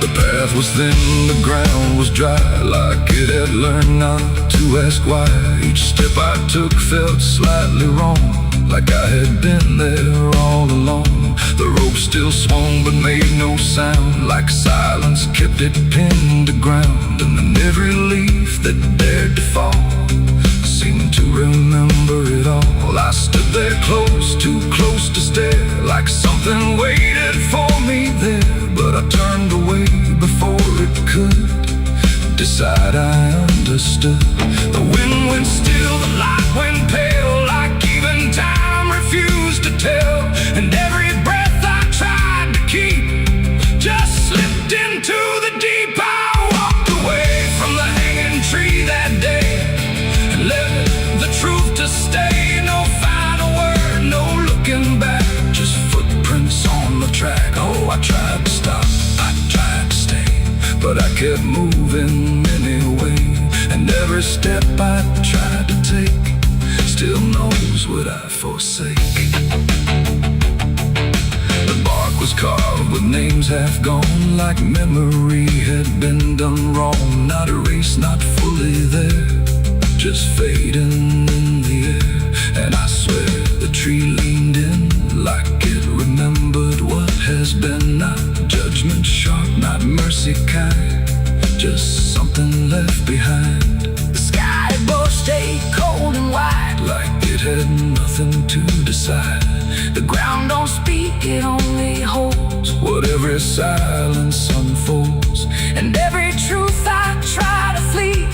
The path was thin, the ground was dry, like it had learned not to ask why. Each step I took felt slightly wrong, like I had been there all along. The rope still swung but made no sound, like silence kept it pinned to ground. And then every leaf that dared to fall seemed to remember it all. I stood there close, too close to stare, like something waited for me there. But I turned away before it could decide I understood. The wind went still, the light went pale, like even time refused to tell. And every breath I tried to keep just slipped into the deep. I walked away from the hanging tree that day and left the truth to stay. No final word, no looking back, just footprints on the track. Oh, I tried to stop, I tried to stay, kept moving anyway. And every step I tried to take still knows what I forsake. The bark was carved with names half gone, like memory had been done wrong. Not erased, not fully there, just fading in the air. And I swear the tree leaned in like it remembered what has been. Not judgment sharp, not mercy kind, just something left behind. The sky above stayed cold and white, like it had nothing to decide. The ground don't speak, it only holds what every silence unfolds. And every truth I try to flee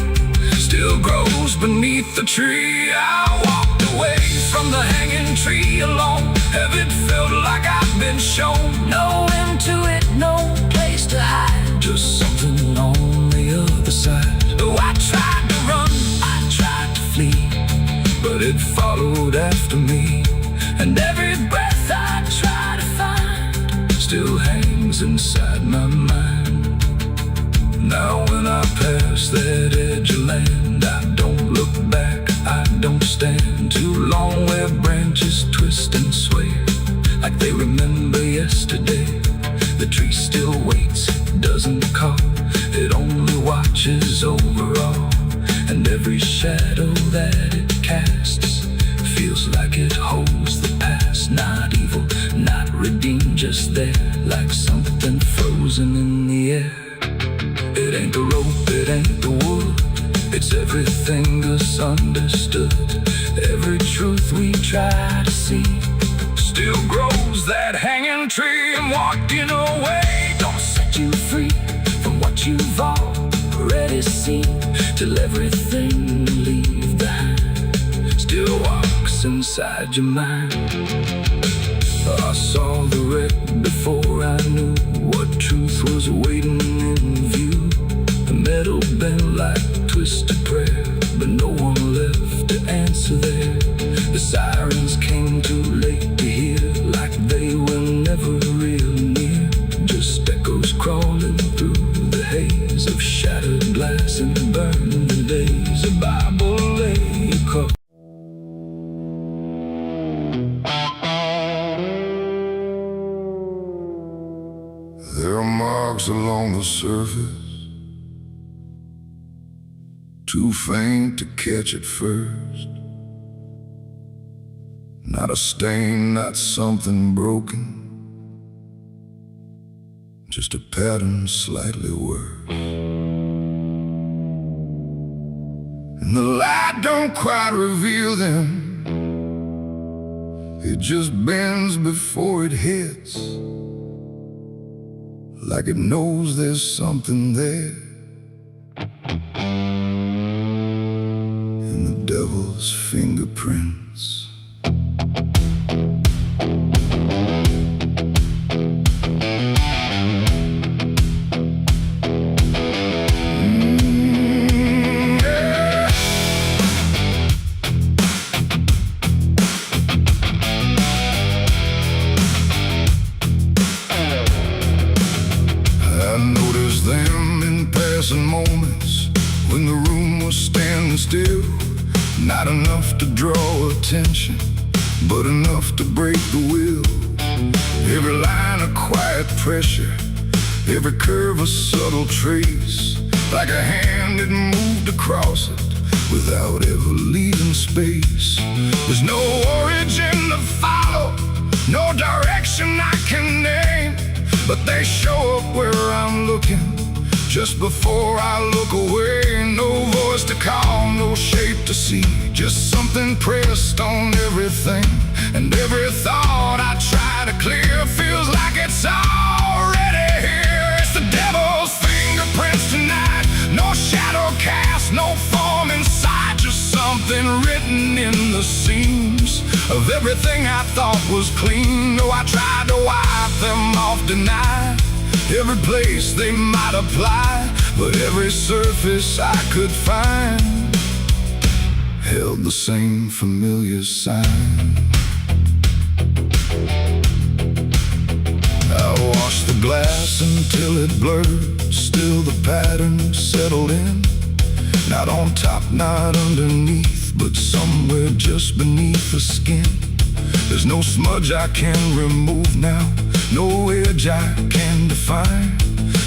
still grows beneath the tree. I walked away from the hanging tree alone. Have it felt like I've been shown? No end to it, no place to hide, just something on the other side. Oh, I tried to run, I tried to flee, but it followed after me. And every breath I try to find still hangs inside my mind. Now when I pass that edge of land, I don't look back, I don't stand too long where branches twist and sway like they remember yesterday. The tree still waits, doesn't call, it only watches over all. And every shadow that it casts feels like it holds the past. Not evil, not redeemed, just there, like something frozen in the air. It ain't the rope, it ain't the wood, it's everything misunderstood. Every truth we try to see still grows that hanging tree. And walking away don't set you free from what you've already seen, till everything you leave behind still walks inside your mind. I saw the wreck before I knew what truth was waiting in view. The metal bent like twisted prayer, but no one left to answer there. The sirens came too late to hear, like they were never real near. Just echoes crawling through the haze of shattered glass and burning days. A Bible lay across. There are marks along the surface, too faint to catch at first. Not a stain, not something broken, just a pattern slightly worse. And the light don't quite reveal them, it just bends before it hits, like it knows there's something there. And the devil's fingerprints. Moments when the room was standing still, not enough to draw attention, but enough to break the will. Every line a quiet pressure, every curve a subtle trace, like a hand that moved across it without ever leaving space. There's no origin to follow, no direction I can name, but they show up where I'm looking just before I look away. No voice to call, no shape to see, just something pressed on everything. And every thought I try to clear feels like it's already here. It's the devil's fingerprints tonight, no shadow cast, no form inside, just something written in the seams of everything I thought was clean. Though I tried to wipe them off, deny every place they might apply, but every surface I could find held the same familiar sign. I washed the glass until it blurred, still the pattern settled in. Not on top, not underneath, but somewhere just beneath the skin. There's no smudge I can remove now, no edge I can define.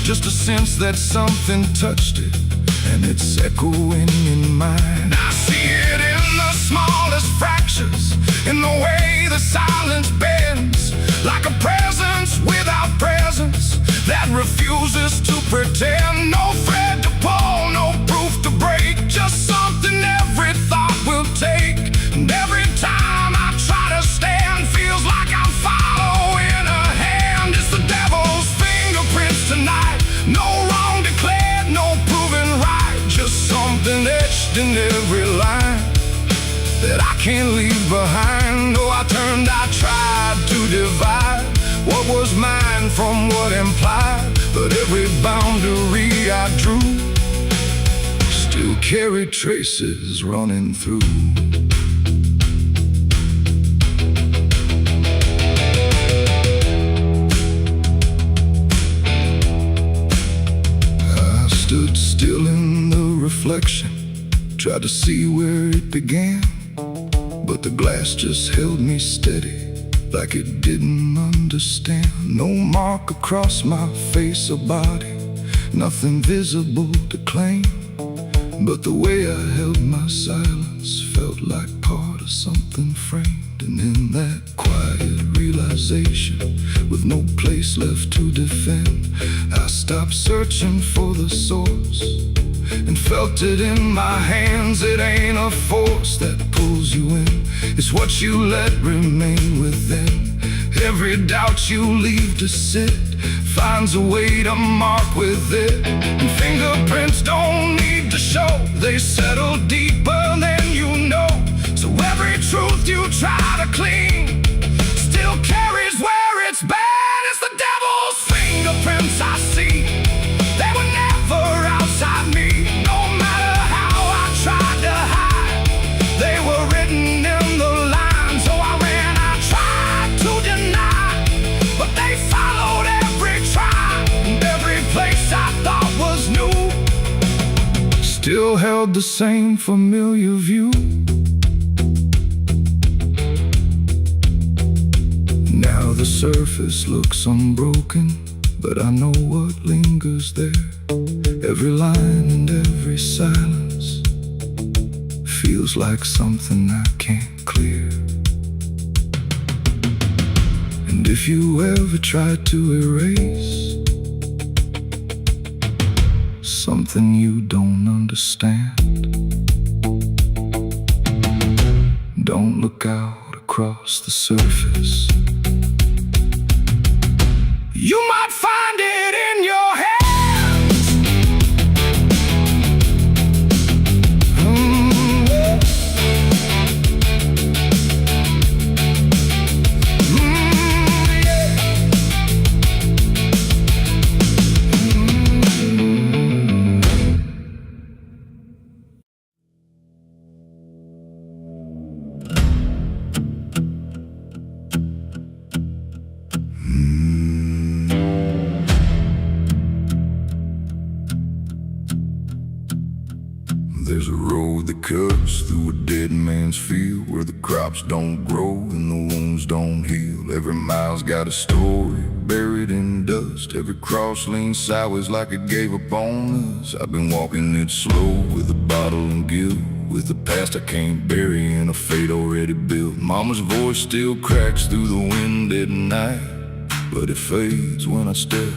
Just a sense that something touched it, and it's echoing in mine. I see it in the smallest fractures, in the way the silence bends, like a presence without presence that refuses to pretend. No thread to pull, no proof to break, just something every thought will take. And every time I try to stand, feels like I'm following a hand. It's the devil's fingerprints tonight, no wrong declared, no proven right, just something etched in every line that I can't leave behind. Oh, I tried to divide what was mine from what implied, but every boundary I drew still carried traces running through. I stood still in the reflection, tried to see where it began, but the glass just held me steady, like it didn't understand. No mark across my face or body, nothing visible to claim, but the way I held my silence felt like part of something framed. And in that quiet realization, with no place left to defend, I stopped searching for the source and felt it in my hands. It ain't a force that pulls you in, it's what you let remain within. Every doubt you leave to sit finds a way to mark with it. And fingerprints don't need to show, they settle deeper than you know. So every truth you try to clean still carries where it's been. It's the devil's fingerprints I see, they were never outside me. No matter how I tried to hide, they were written in the line. So I ran, I tried to deny, but they followed every try. And every place I thought was new still held the same familiar view. Now the surface looks unbroken, but I know what lingers there. Every line and every silence feels like something I can't clear. And if you ever try to erase something you don't understand, don't look out across the surface. You might find it in your hands. There's a road that cuts through a dead man's field, where the crops don't grow and the wounds don't heal. Every mile's got a story buried in dust. Every cross leans sideways like it gave up on us. I've been walking it slow with a bottle and guilt, with the past I can't bury and a fate already built. Mama's voice still cracks through the wind at night, but it fades when I step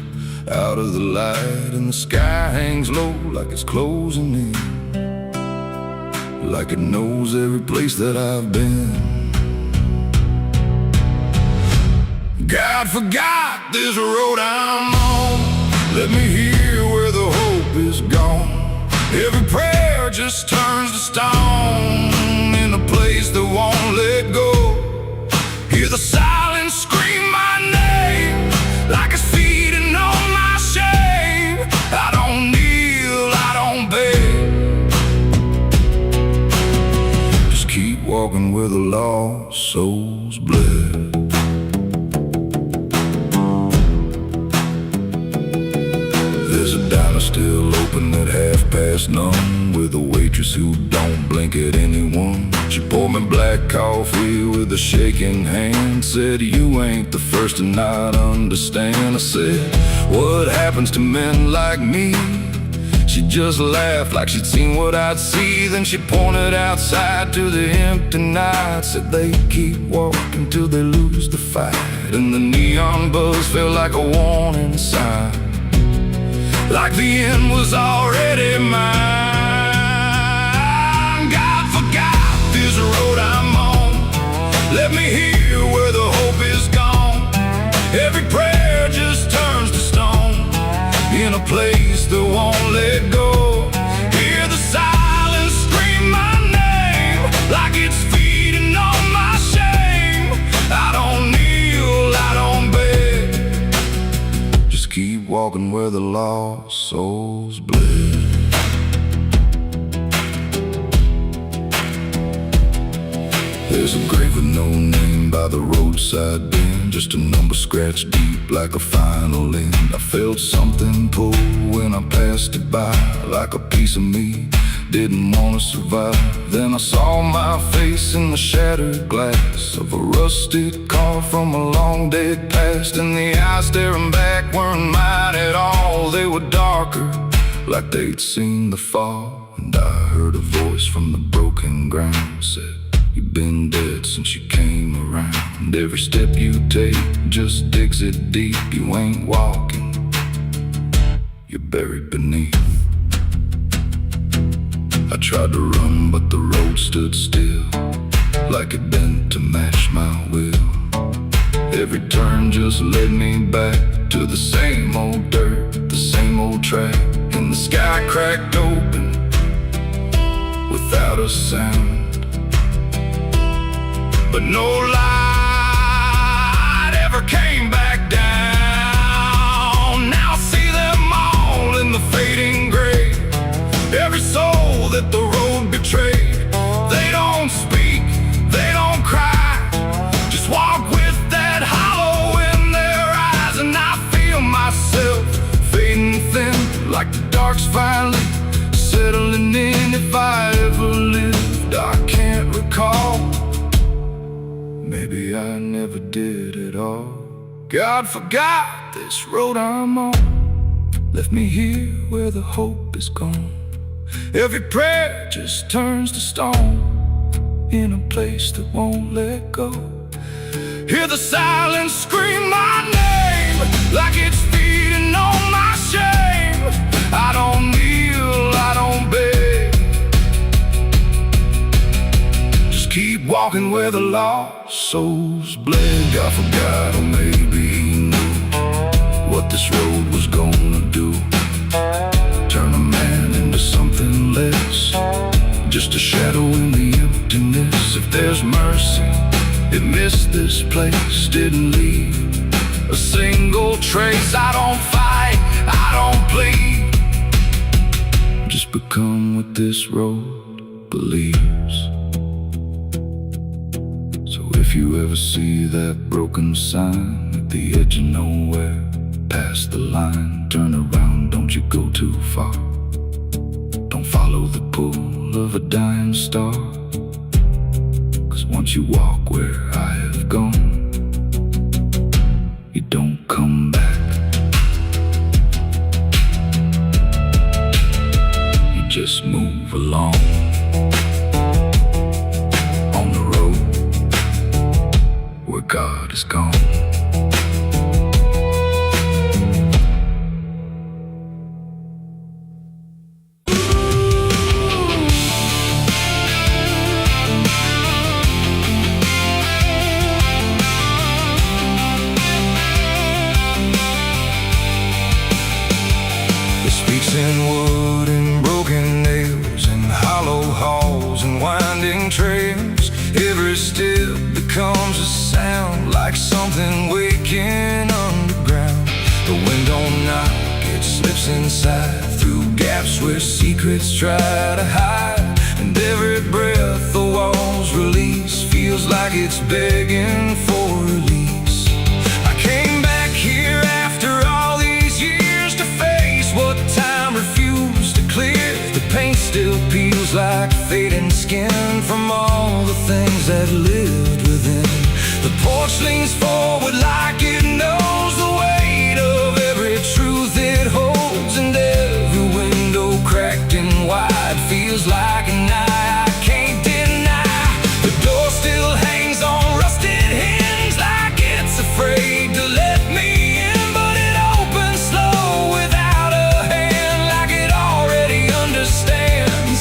out of the light. And the sky hangs low like it's closing in, like it knows every place that I've been. God forgot this road I'm on, let me hear where the hope is gone. Every prayer just turns to stone in a place that won't let go. Hear the silence scream my name, like it's feeding on my shame. I don't kneel, I don't beg, keep walking where the lost souls bled. There's a open at 1:30 with a waitress who don't blink at anyone. She poured me black coffee with a shaking hand, said, "You ain't the first to not understand." I said, "What happens to men like me?" She just laughed like she'd seen what I'd see. Then she pointed outside to the empty night, said, "They keep walking till they lose the fight." And the neon buzz felt like a warning sign, like the end was already mine. God forgot this road I'm on. Let me hear where the hope is gone. Every prayer just turns to stone in a place that won't let go. Hear the silence scream my name like it's feeding on my shame. I don't kneel, I don't beg, just keep walking where the lost souls bled. There's a grave with no name by the roadside bend, just a number scratched deep like a final end. I felt something pull when I passed it by, like a piece of me didn't want to survive. Then I saw my face in the shattered glass of a rusted car from a long dead past, and the eyes staring back weren't mine at all. They were darker, like they'd seen the fall. And I heard a voice from the broken ground, said, "You've been dead since you came around. Every step you take just digs it deep. You ain't walking, you're buried beneath." I tried to run, but the road stood still, like it bent to match my will. Every turn just led me back to the same old dirt, the same old track. And the sky cracked open without a sound, but no light ever came back down. Now I see them all in the fading gray, every soul that the road betrayed. They don't speak, they don't cry, just walk with that hollow in their eyes. And I feel myself fading thin, like the dark's finally settling in. If I ever lived, I can't recall. Maybe I never did at all. God forgot this road I'm on, left me here where the hope is gone. Every prayer just turns to stone in a place that won't let go. Hear the silence scream my name like it's feeding on my shame. I don't kneel, I don't beg, just keep walking where the lost souls bled. God forgot, or maybe he knew what this road was gonna do, turn a man into something less, just a shadow in the emptiness. If there's mercy, it missed this place, didn't leave a single trace. I don't fight, I don't plead, just become what this road believes. So if you ever see that broken sign at the edge of nowhere, past the line, turn around, don't you go too far. Don't follow the pull of a dying star, 'cause once you walk where I have gone, you don't come back. You just move along on the road where God is gone. Speaks in wood and broken nails, and hollow halls and winding trails. Every step becomes a sound, like something waking underground. The wind don't knock, it slips inside, through gaps where secrets try to hide. And every breath the walls release feels like it's begging for release. I came back here after all these years to face what time refused peels like fading skin from all the things that lived within. The porch leans forward like it knows the weight of every truth it holds, and every window cracked and wide feels like an eye I can't deny. The door still hangs on rusted hinges like it's afraid to let me in, but it opens slow without a hand, like it already understands.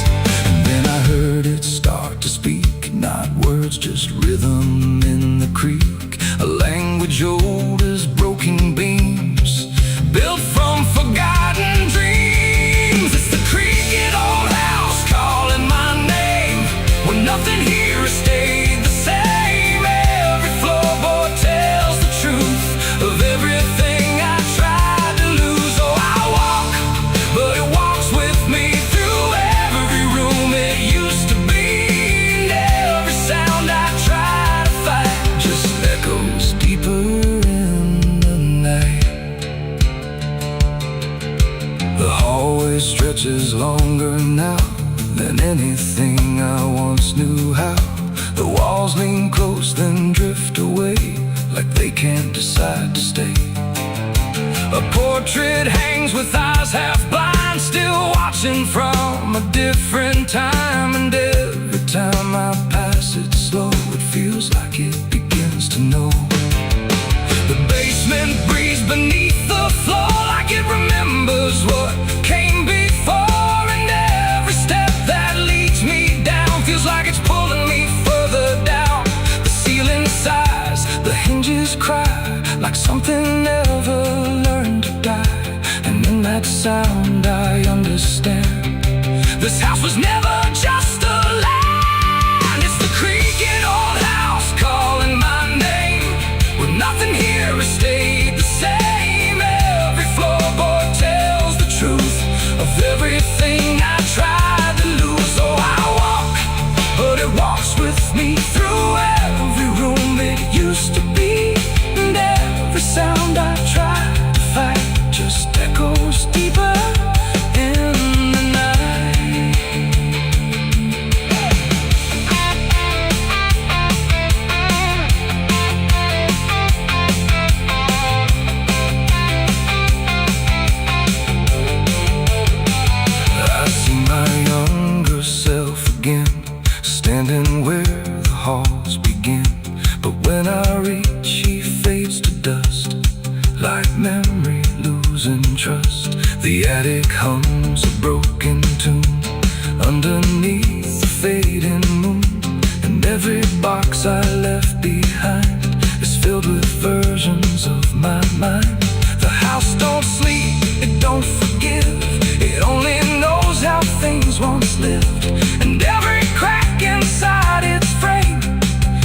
And then I heard it start to speak, not words, just rhythm in the creek, a language old as broken beams, built from forgotten dreams. It's the creaking old house calling my name, when nothing here has stayed the same. Every floorboard tells the truth of everything I tried to lose. Oh, I walk, but it walks with me through every room it used to be, and every sound I try to fight just echoes deeper in the night. The hallway stretches longer now than anything I once knew how. The walls lean close then drift away, like they can't decide to stay. A portrait hangs with eyes half blind, still watching from a different time, and every time I pass it slow, it feels like it begins to know. The basement breathes beneath the floor like it remembers what came before, and every step that leads me down feels like it's pulling me further down. The ceiling sighs, the hinges cry, like something never learned to die, and in that sound I understand. This house was never just a land. It's the creaking old house calling my name, when nothing here has stayed the same. Every floorboard tells the truth of everything I tried to lose. Oh, I walk, but it walks with me through every room it used to be, and every sound I try to fight just echoes deeper in the night. I see my younger self again, standing where the halls begin, but when I reach he fades to dust, like memory losing trust. The attic hums a broken tune underneath the fading moon, and every box I left behind is filled with versions of my mind. The house don't sleep, it don't forgive, it only knows how things once lived, and every crack inside its frame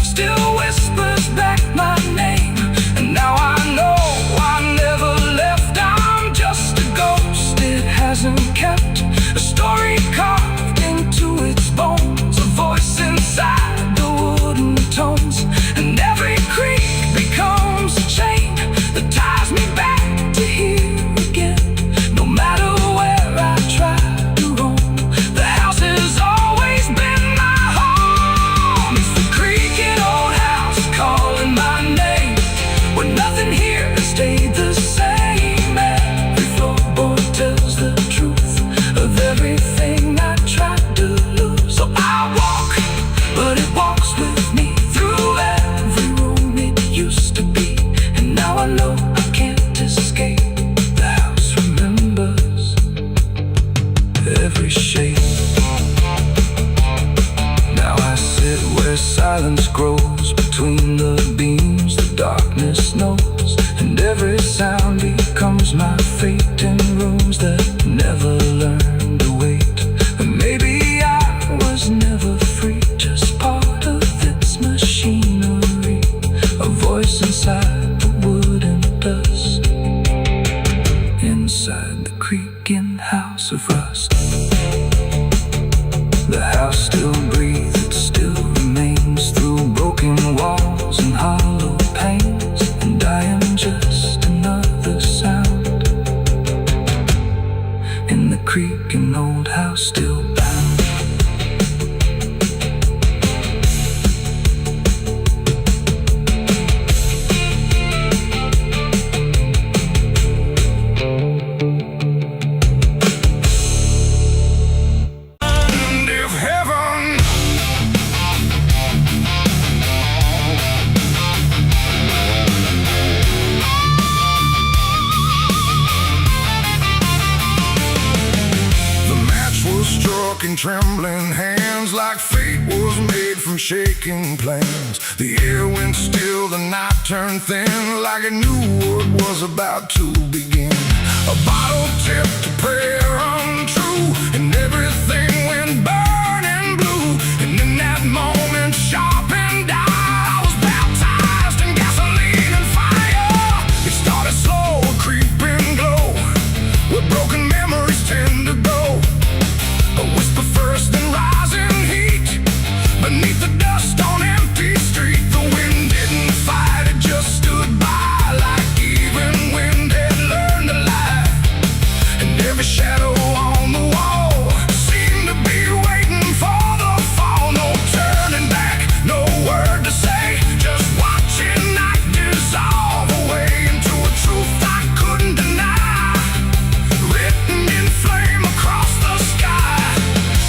still whispers back my name. And now I know I never left, I'm just a ghost it hasn't kept, a story carved into its bones, a voice inside the wooden tones, and every creak becomes a chain that ties me back to here again. No matter where I try to roam, the house has always been my home. It's the creaking old house calling my name, when nothing here has stayed the same. Every floorboard tells the truth of everything I tried to lose. So I walk, but it walks with me through every room it used to be, and now I know I can't escape. The house remembers every shape. Now I sit where silence grows between the beams, the darkness knows, and every sound becomes my fate in rooms that never learned to wait. And maybe I was never free, just part of its machinery, a voice inside the wood and dust, inside the creaking house of rust. The house still breathes, it still remains through broken walls and hollow panes, and I am just another sound in the creaking old house still bound. hands like fate was made from shaking planes. The air went still, the night turned thin, like it knew what was about to begin. A bottle tipped, a prayer untrue, and everything went burning blue. And in that moment, sharp and dire, I was baptized in gasoline and fire. It started slow, a creeping glow, where broken memories tend to go. A whisper first, then rising heat, beneath the dust on empty street. The wind didn't fight, it just stood by, like even wind had learned to lie. And every shadow on the wall seemed to be waiting for the fall. No turning back, no word to say, just watching night dissolve away into a truth I couldn't deny, written in flame across the sky.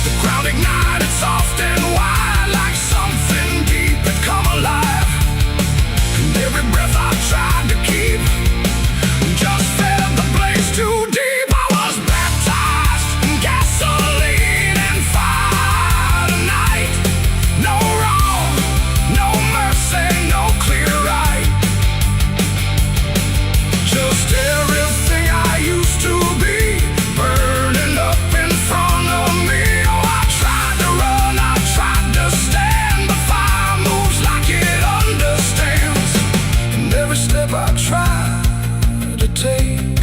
The ground ignited soft and wide, like something deep had come alive. And every breath I tried to keep just fed the blaze too deep. I was baptized in gasoline and fire tonight. No wrong, no mercy, no clear right. Just everything I used to be, burning up in front of me. Oh, I tried to run, I tried to stand, but fire moves like it understands. And every step I try to take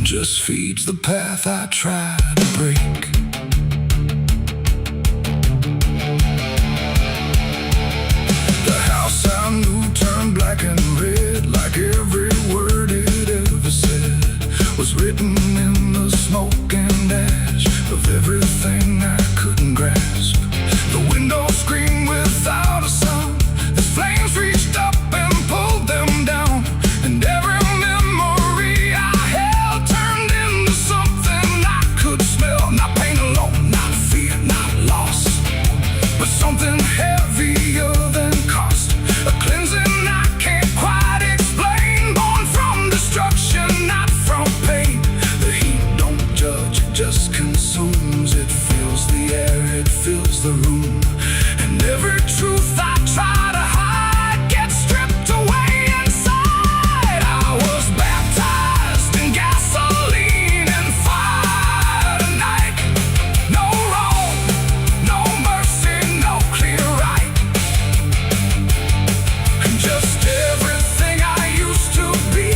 just feeds the path I try to break. The house I knew turned black and red, like every word it ever said was written in the smoke and ash of everything I couldn't grasp. The windows screamed without a sound as flames reached up and pulled them down. And every memory I held turned into something I could smell. Not pain alone, not fear, not loss, but something heavier than cost. A cleansing I can't quite explain, born from destruction, not from pain. The heat don't judge, it just consumes. It fills the air, it fills the room. And every truth I try to hide gets stripped away inside. I was baptized in gasoline and fire tonight. No wrong, no mercy, no clear right. And just everything I used to be,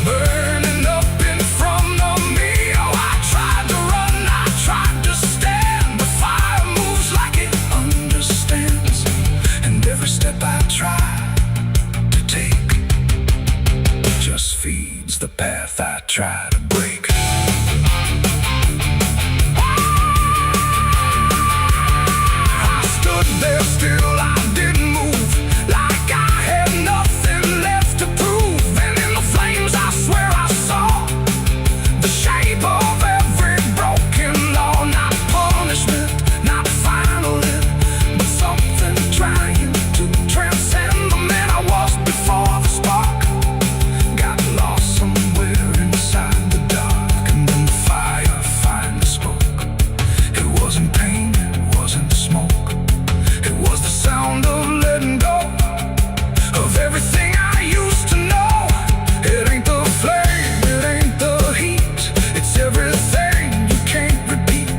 burning up in front of me. Oh, I tried to run, I tried to stand, but fire moves like it understands. And every step I try to take just feeds the path I try to break. I stood there still, I didn't move, like I had nothing left to prove. And in the flames I swear I saw the shape of every broken law. Not punishment, not final end, but something trying to transcend the man I was before the spark got lost somewhere inside the dark. And then the fire finally spoke. It wasn't pain, it wasn't smoke, it was the sound of letting go of everything I used to know. It ain't the flame, it ain't the heat, it's everything you can't repeat.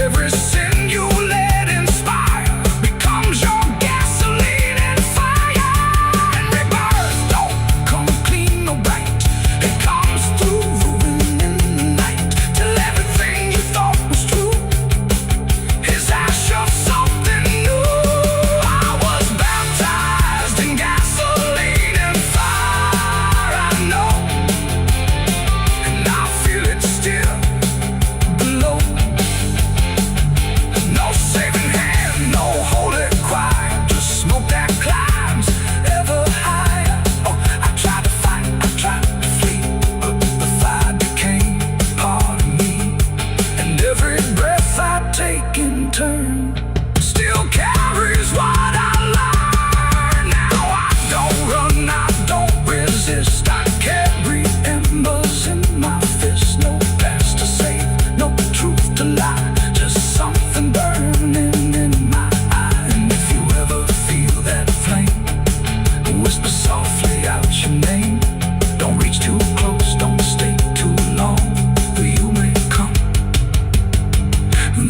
Every sin you let inspire becomes your gasoline and fire. And rebirth don't come clean or bright, it comes through ruin in the night, till everything you thought was true is ash of something new. I was baptized in gasoline and fire, I know, and I feel it still below. No saving hand, no holy choir, just smoke that climbs ever higher. Oh, I tried to fight, I tried to flee, but the fire became part of me. And every breath I take in turn still carries what I learned. Now I don't run, I don't resist, I carry embers in my fist. No past to save, no truth to lie, just something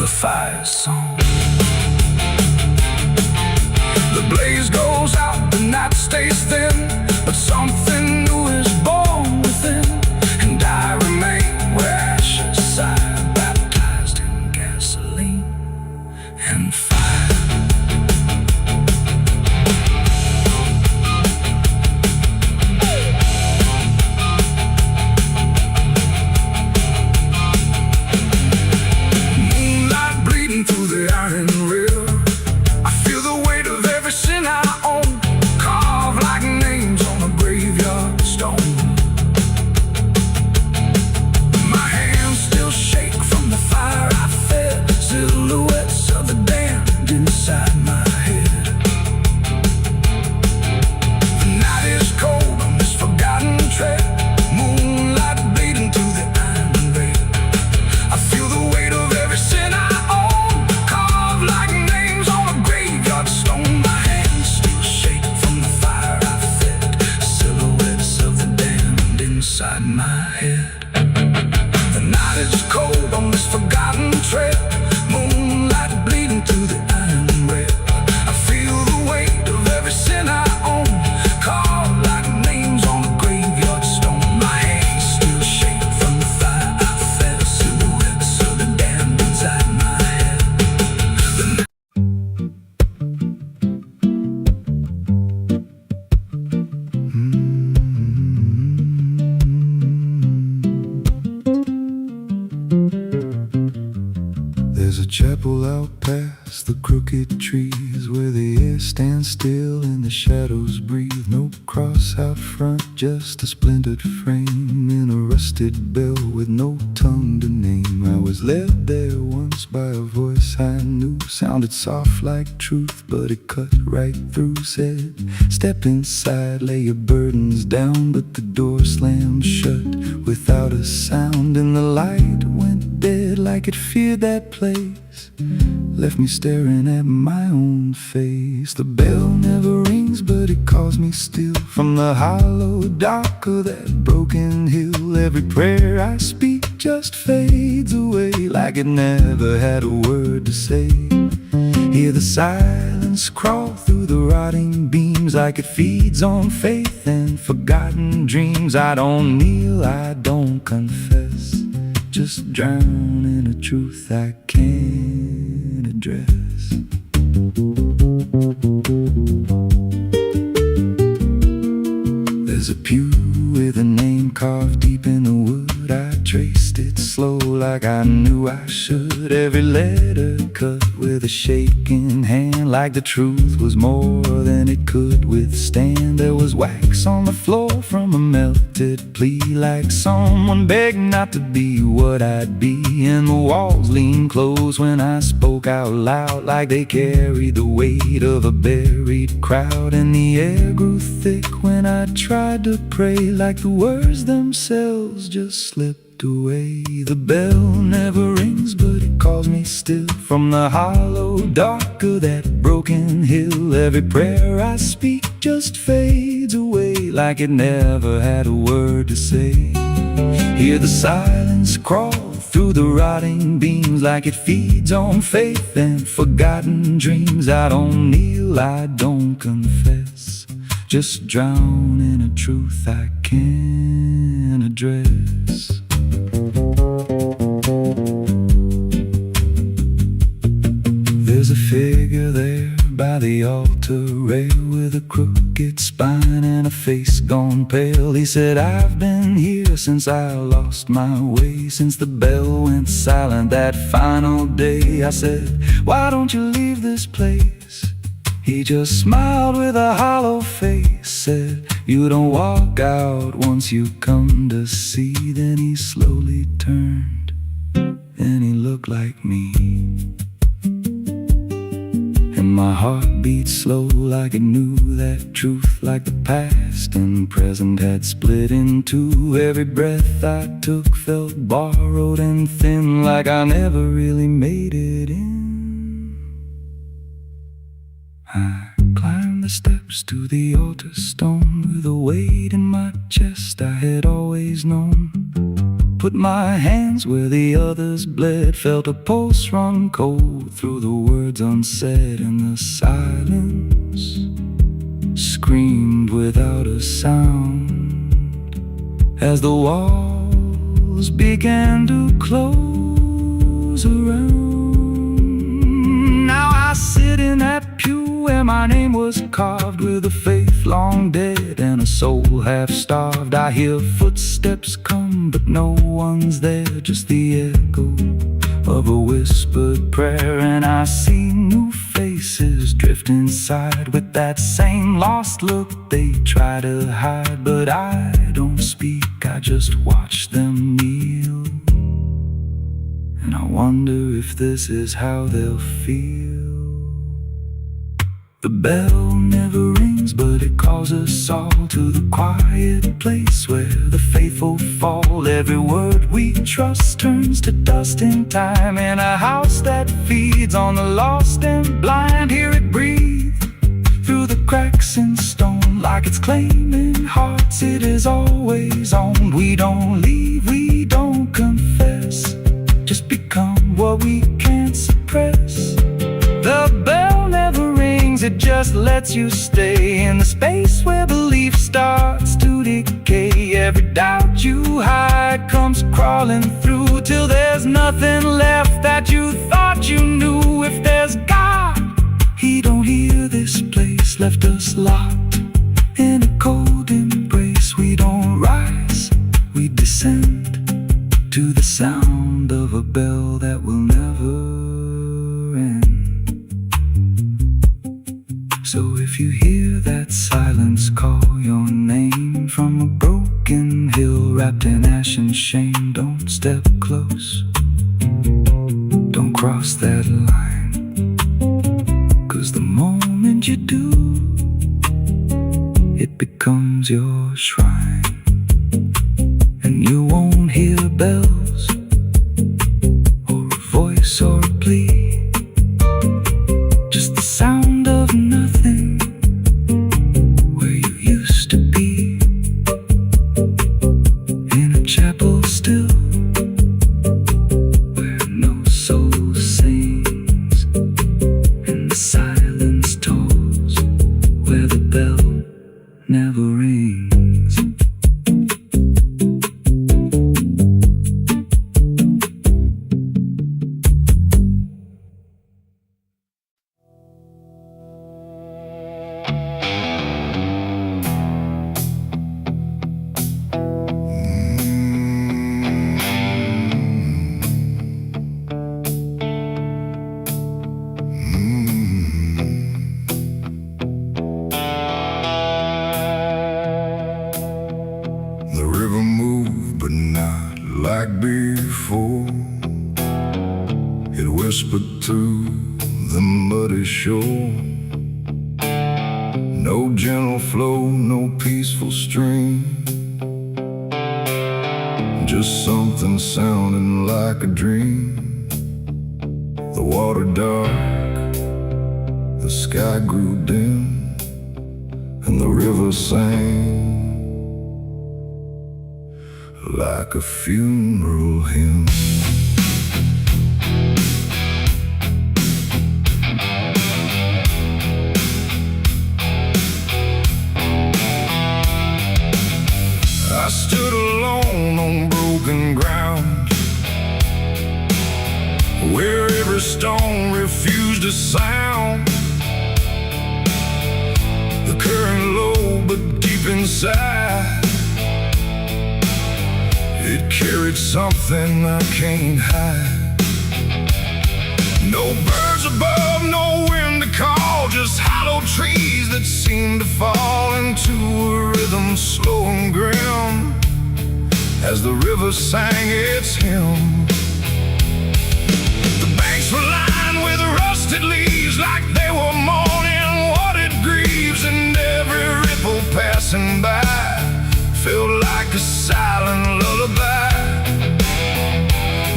fire song. The blaze goes out, the night stays thin, but something new is born within. And I remain where ashes sigh, baptized in gasoline and fire. Moonlight bleeding through the iron rail, I feel the weight of every sin I own, carved like names on a graveyard stone. My hands still shake from the fire I fed, silhouettes of the damned inside my head. The night is cold on this forgotten trail, moonlight bleeding through the iron rail. I feel the weight of every sin I own, carved like names on a graveyard stone. My hands still shake from the fire I fed, silhouettes of the damned inside my head. The night is cold on this forgotten trail, moonlight bleeding through the iron rail. I feel the weight of every sin I own, carved like names on a graveyard stone. My hands still shake from the fire I fed, silhouettes of the damned inside my head. There's a chapel out past the crooked trees, where the air stands still and the shadows breathe. No cross out front, just a splintered frame in a rusted bell with no tongue to name. I was led there once by a voice I knew, sounded soft like truth, but it cut right through. Said, step inside, lay your burdens down, but the door slammed shut without a sound, and the light went dead like it feared that place, left me staring at my own face. The bell never rings, but it calls me still from the hollow dark of that broken hill. Every prayer I speak just fades away, like it never had a word to say. Hear the silence crawl through the rotting beams, like it feeds on faith and forgotten dreams. I don't kneel, I don't confess, just drown in a truth I can't address. There's a pew with a name carved deep in the wood. I traced it slow like I knew I should. Every letter cut with a shaking hand, like the truth was more than it could withstand. There was wax on the floor from a melted plea, like someone begged not to be what I'd be. And the walls leaned close when I spoke out loud, like they carried the weight of a buried crowd. And the air grew thick when I tried to pray, like the words themselves just slipped away. The bell never rings, but it calls me still from the hollow dark of that broken hill. Every prayer I speak just fades away, like it never had a word to say. Hear the silence crawl through the rotting beams, like it feeds on faith and forgotten dreams. I don't kneel, I don't confess, just drown in a truth I can't address. There's a figure there by the altar rail, with a crooked spine and a face gone pale. He said, I've been here since I lost my way, since the bell went silent that final day. I said, why don't you leave this place? He just smiled with a hollow face, said, you don't walk out once you come to see. Then he slowly turned, and he looked like me. And my heart beat slow, like it knew that truth, like the past and present had split in two. Every breath I took felt borrowed and thin, like I never really made it in. I climbed the steps to the altar stone, with a weight in my chest I had always known. put my hands where the others bled, felt a pulse run cold through the words unsaid, and the silence screamed without a sound as the walls began to close around. Now I sit in that pew where my name was carved, with a faith long dead and a soul half starved. I hear footsteps come, but no one's there, just the echo of a whispered prayer. And I see new faces drift inside with that same lost look they try to hide. But I don't speak, I just watch them kneel, and I wonder if this is how they'll feel. The bell never rings, but it calls us all to the quiet place where the faithful fall. Every word we trust turns to dust in time, in a house that feeds on the lost and blind. Hear it breathe through the cracks in stone, like it's claiming hearts it is always owned. We don't leave, we don't confess, just become what we can't suppress. The bell never rings, it just lets you stay in the space where belief starts to decay. Every doubt you hide comes crawling through, till there's nothing left that you thought you knew. If there's God, He don't hear this place, left us locked in a cold embrace. We don't rise, we descend to the sound of a bell that will never end. So if you hear that silence call your name from a broken hill wrapped in ash and shame, don't step close, don't cross that line, 'cause the moment you do, it becomes your shrine. And you won't hear bells or a voice or a plea, just the sound of nothing where you used to be, in a chapel still where no soul sings, and the silence tolls where the bell never rings. The river moved, but not like before. It whispered through the muddy shore. No gentle flow, no peaceful stream, just something sounding like a dream. The water dark, the sky grew dim, and the river sang like a funeral hymn. I stood alone on broken ground, where every stone refused a sound. The current low, but deep inside, it carried something I can't hide. No birds above, no wind to call, just hollow trees that seem to fall into a rhythm slow and grim, as the river sang its hymn. The banks were lined with rusted leaves, like they were mourning what it grieves, and every ripple passing by felt like a silent lullaby.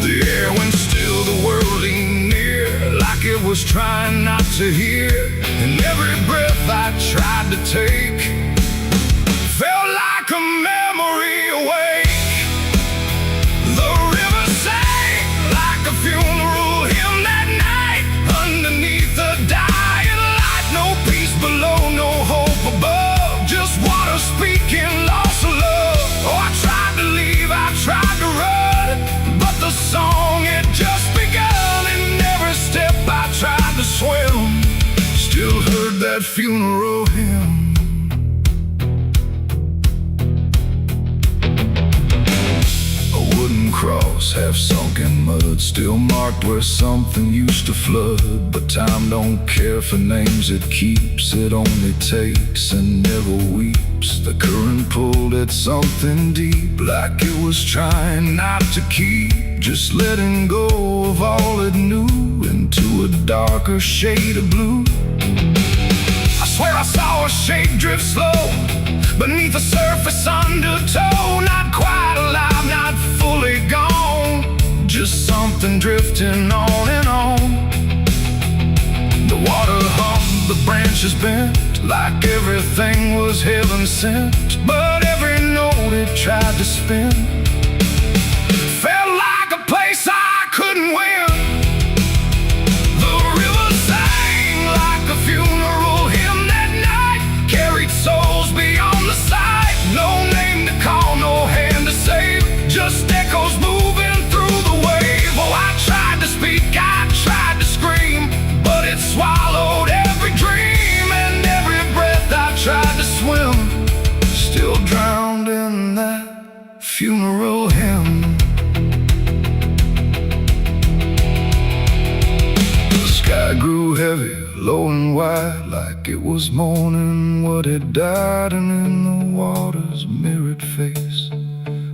The air went still, the world leaned near, like it was trying not to hear. And every breath I tried to take felt like a memory awake. that funeral hymn. A wooden cross, half sunk in mud, still marked where something used to flood. But time don't care for names it keeps, it only takes and never weeps. The current pulled at something deep, like it was trying not to keep, just letting go of all it knew into a darker shade of blue. I swear I saw a shape drift slow beneath the surface undertow, not quite alive, not fully gone, just something drifting on and on. The water hummed, the branches bent, like everything was heaven sent. But every note it tried to spin felt like a place I couldn't win. The river sang like a funeral hymn that night, carried souls beyond the sight. No name to call, no hand to save, just echoes moving through the wave. Oh, I tried to speak, I tried to scream, but it swallowed every dream, and every breath I tried to swim, still drowned in that funeral hymn. The sky grew heavy, low and wide, like it was mourning what had died. And in the water's mirrored face,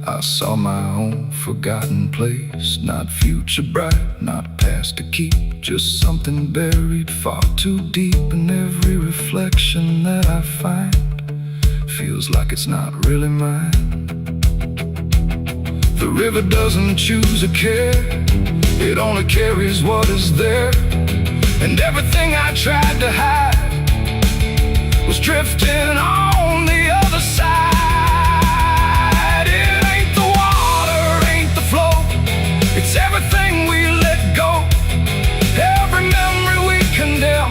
I saw my own forgotten place. Not future bright, not past to keep, just something buried far too deep. And every reflection that I find feels like it's not really mine. The river doesn't choose a care, it only carries what is there. And everything I tried to hide was drifting on the other side. It ain't the water, ain't the flow, it's everything we let go. Every memory we condemn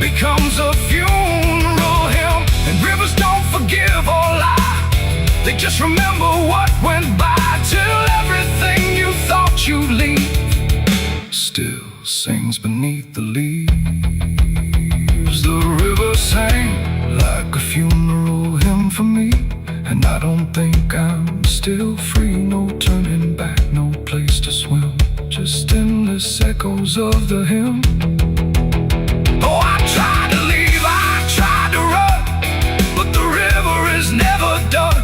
becomes a funeral hymn. And rivers don't forgive or lie, they just remember what went by, till everything you thought you'd leave still sings beneath the leaves. The river sang like a funeral hymn for me, and I don't think I'm still free. No turning back, no place to swim, just endless echoes of the hymn. Oh, I tried to leave, I tried to run, but the river is never done.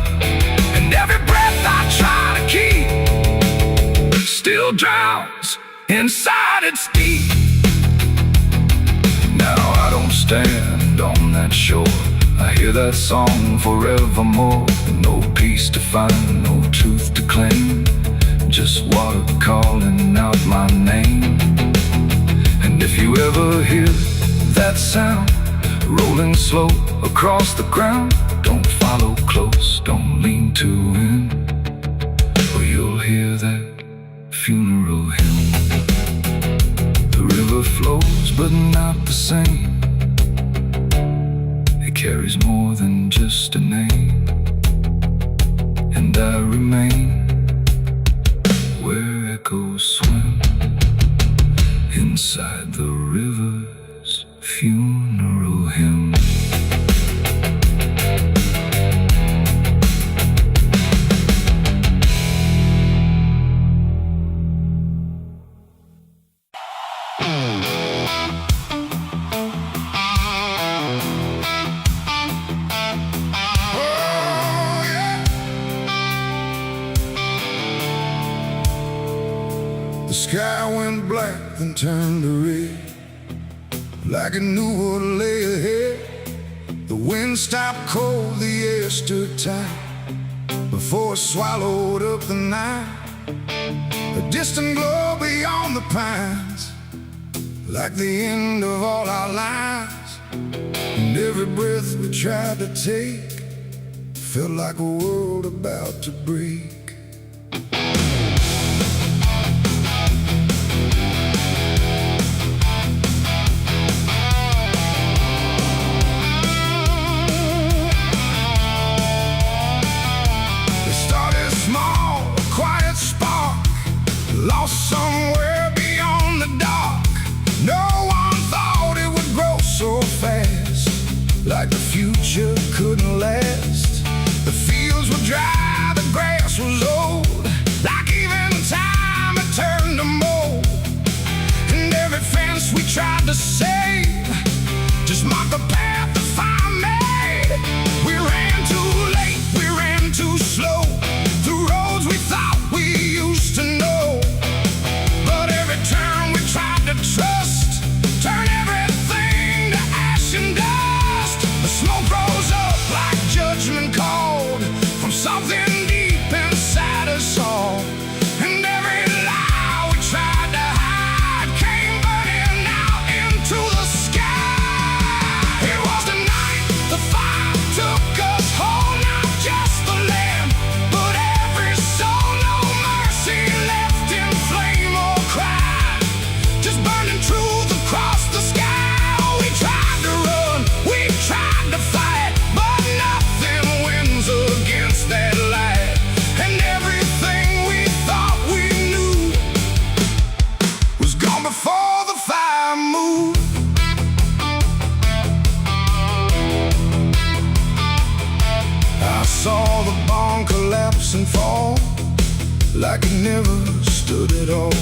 And every breath I try to keep still drowns inside its deep. Now I don't stand on that shore, I hear that song forevermore. No peace to find, no truth to claim, just water calling out my name. And if you ever hear that sound rolling slow across the ground, don't follow close, don't lean too in, or you'll hear that funeral hymn. The river flows but not the same, it carries more than just a name. And I remain where echoes swim, inside the river's funeral hymn. The sky went black, then turned to red, like it knew what lay ahead. The wind stopped cold, the air stood tight, before it swallowed up the night. A distant glow beyond the pines, like the end of all our lives. And every breath we tried to take felt like a world about to break. Lost somewhere beyond the dark. No one thought it would grow so like it never stood at all.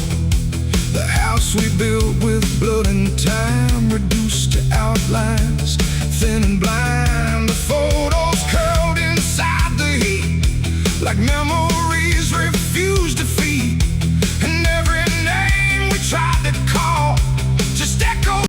The house we built with blood and time, reduced to outlines, thin and blind. The photos curled inside the heat like memories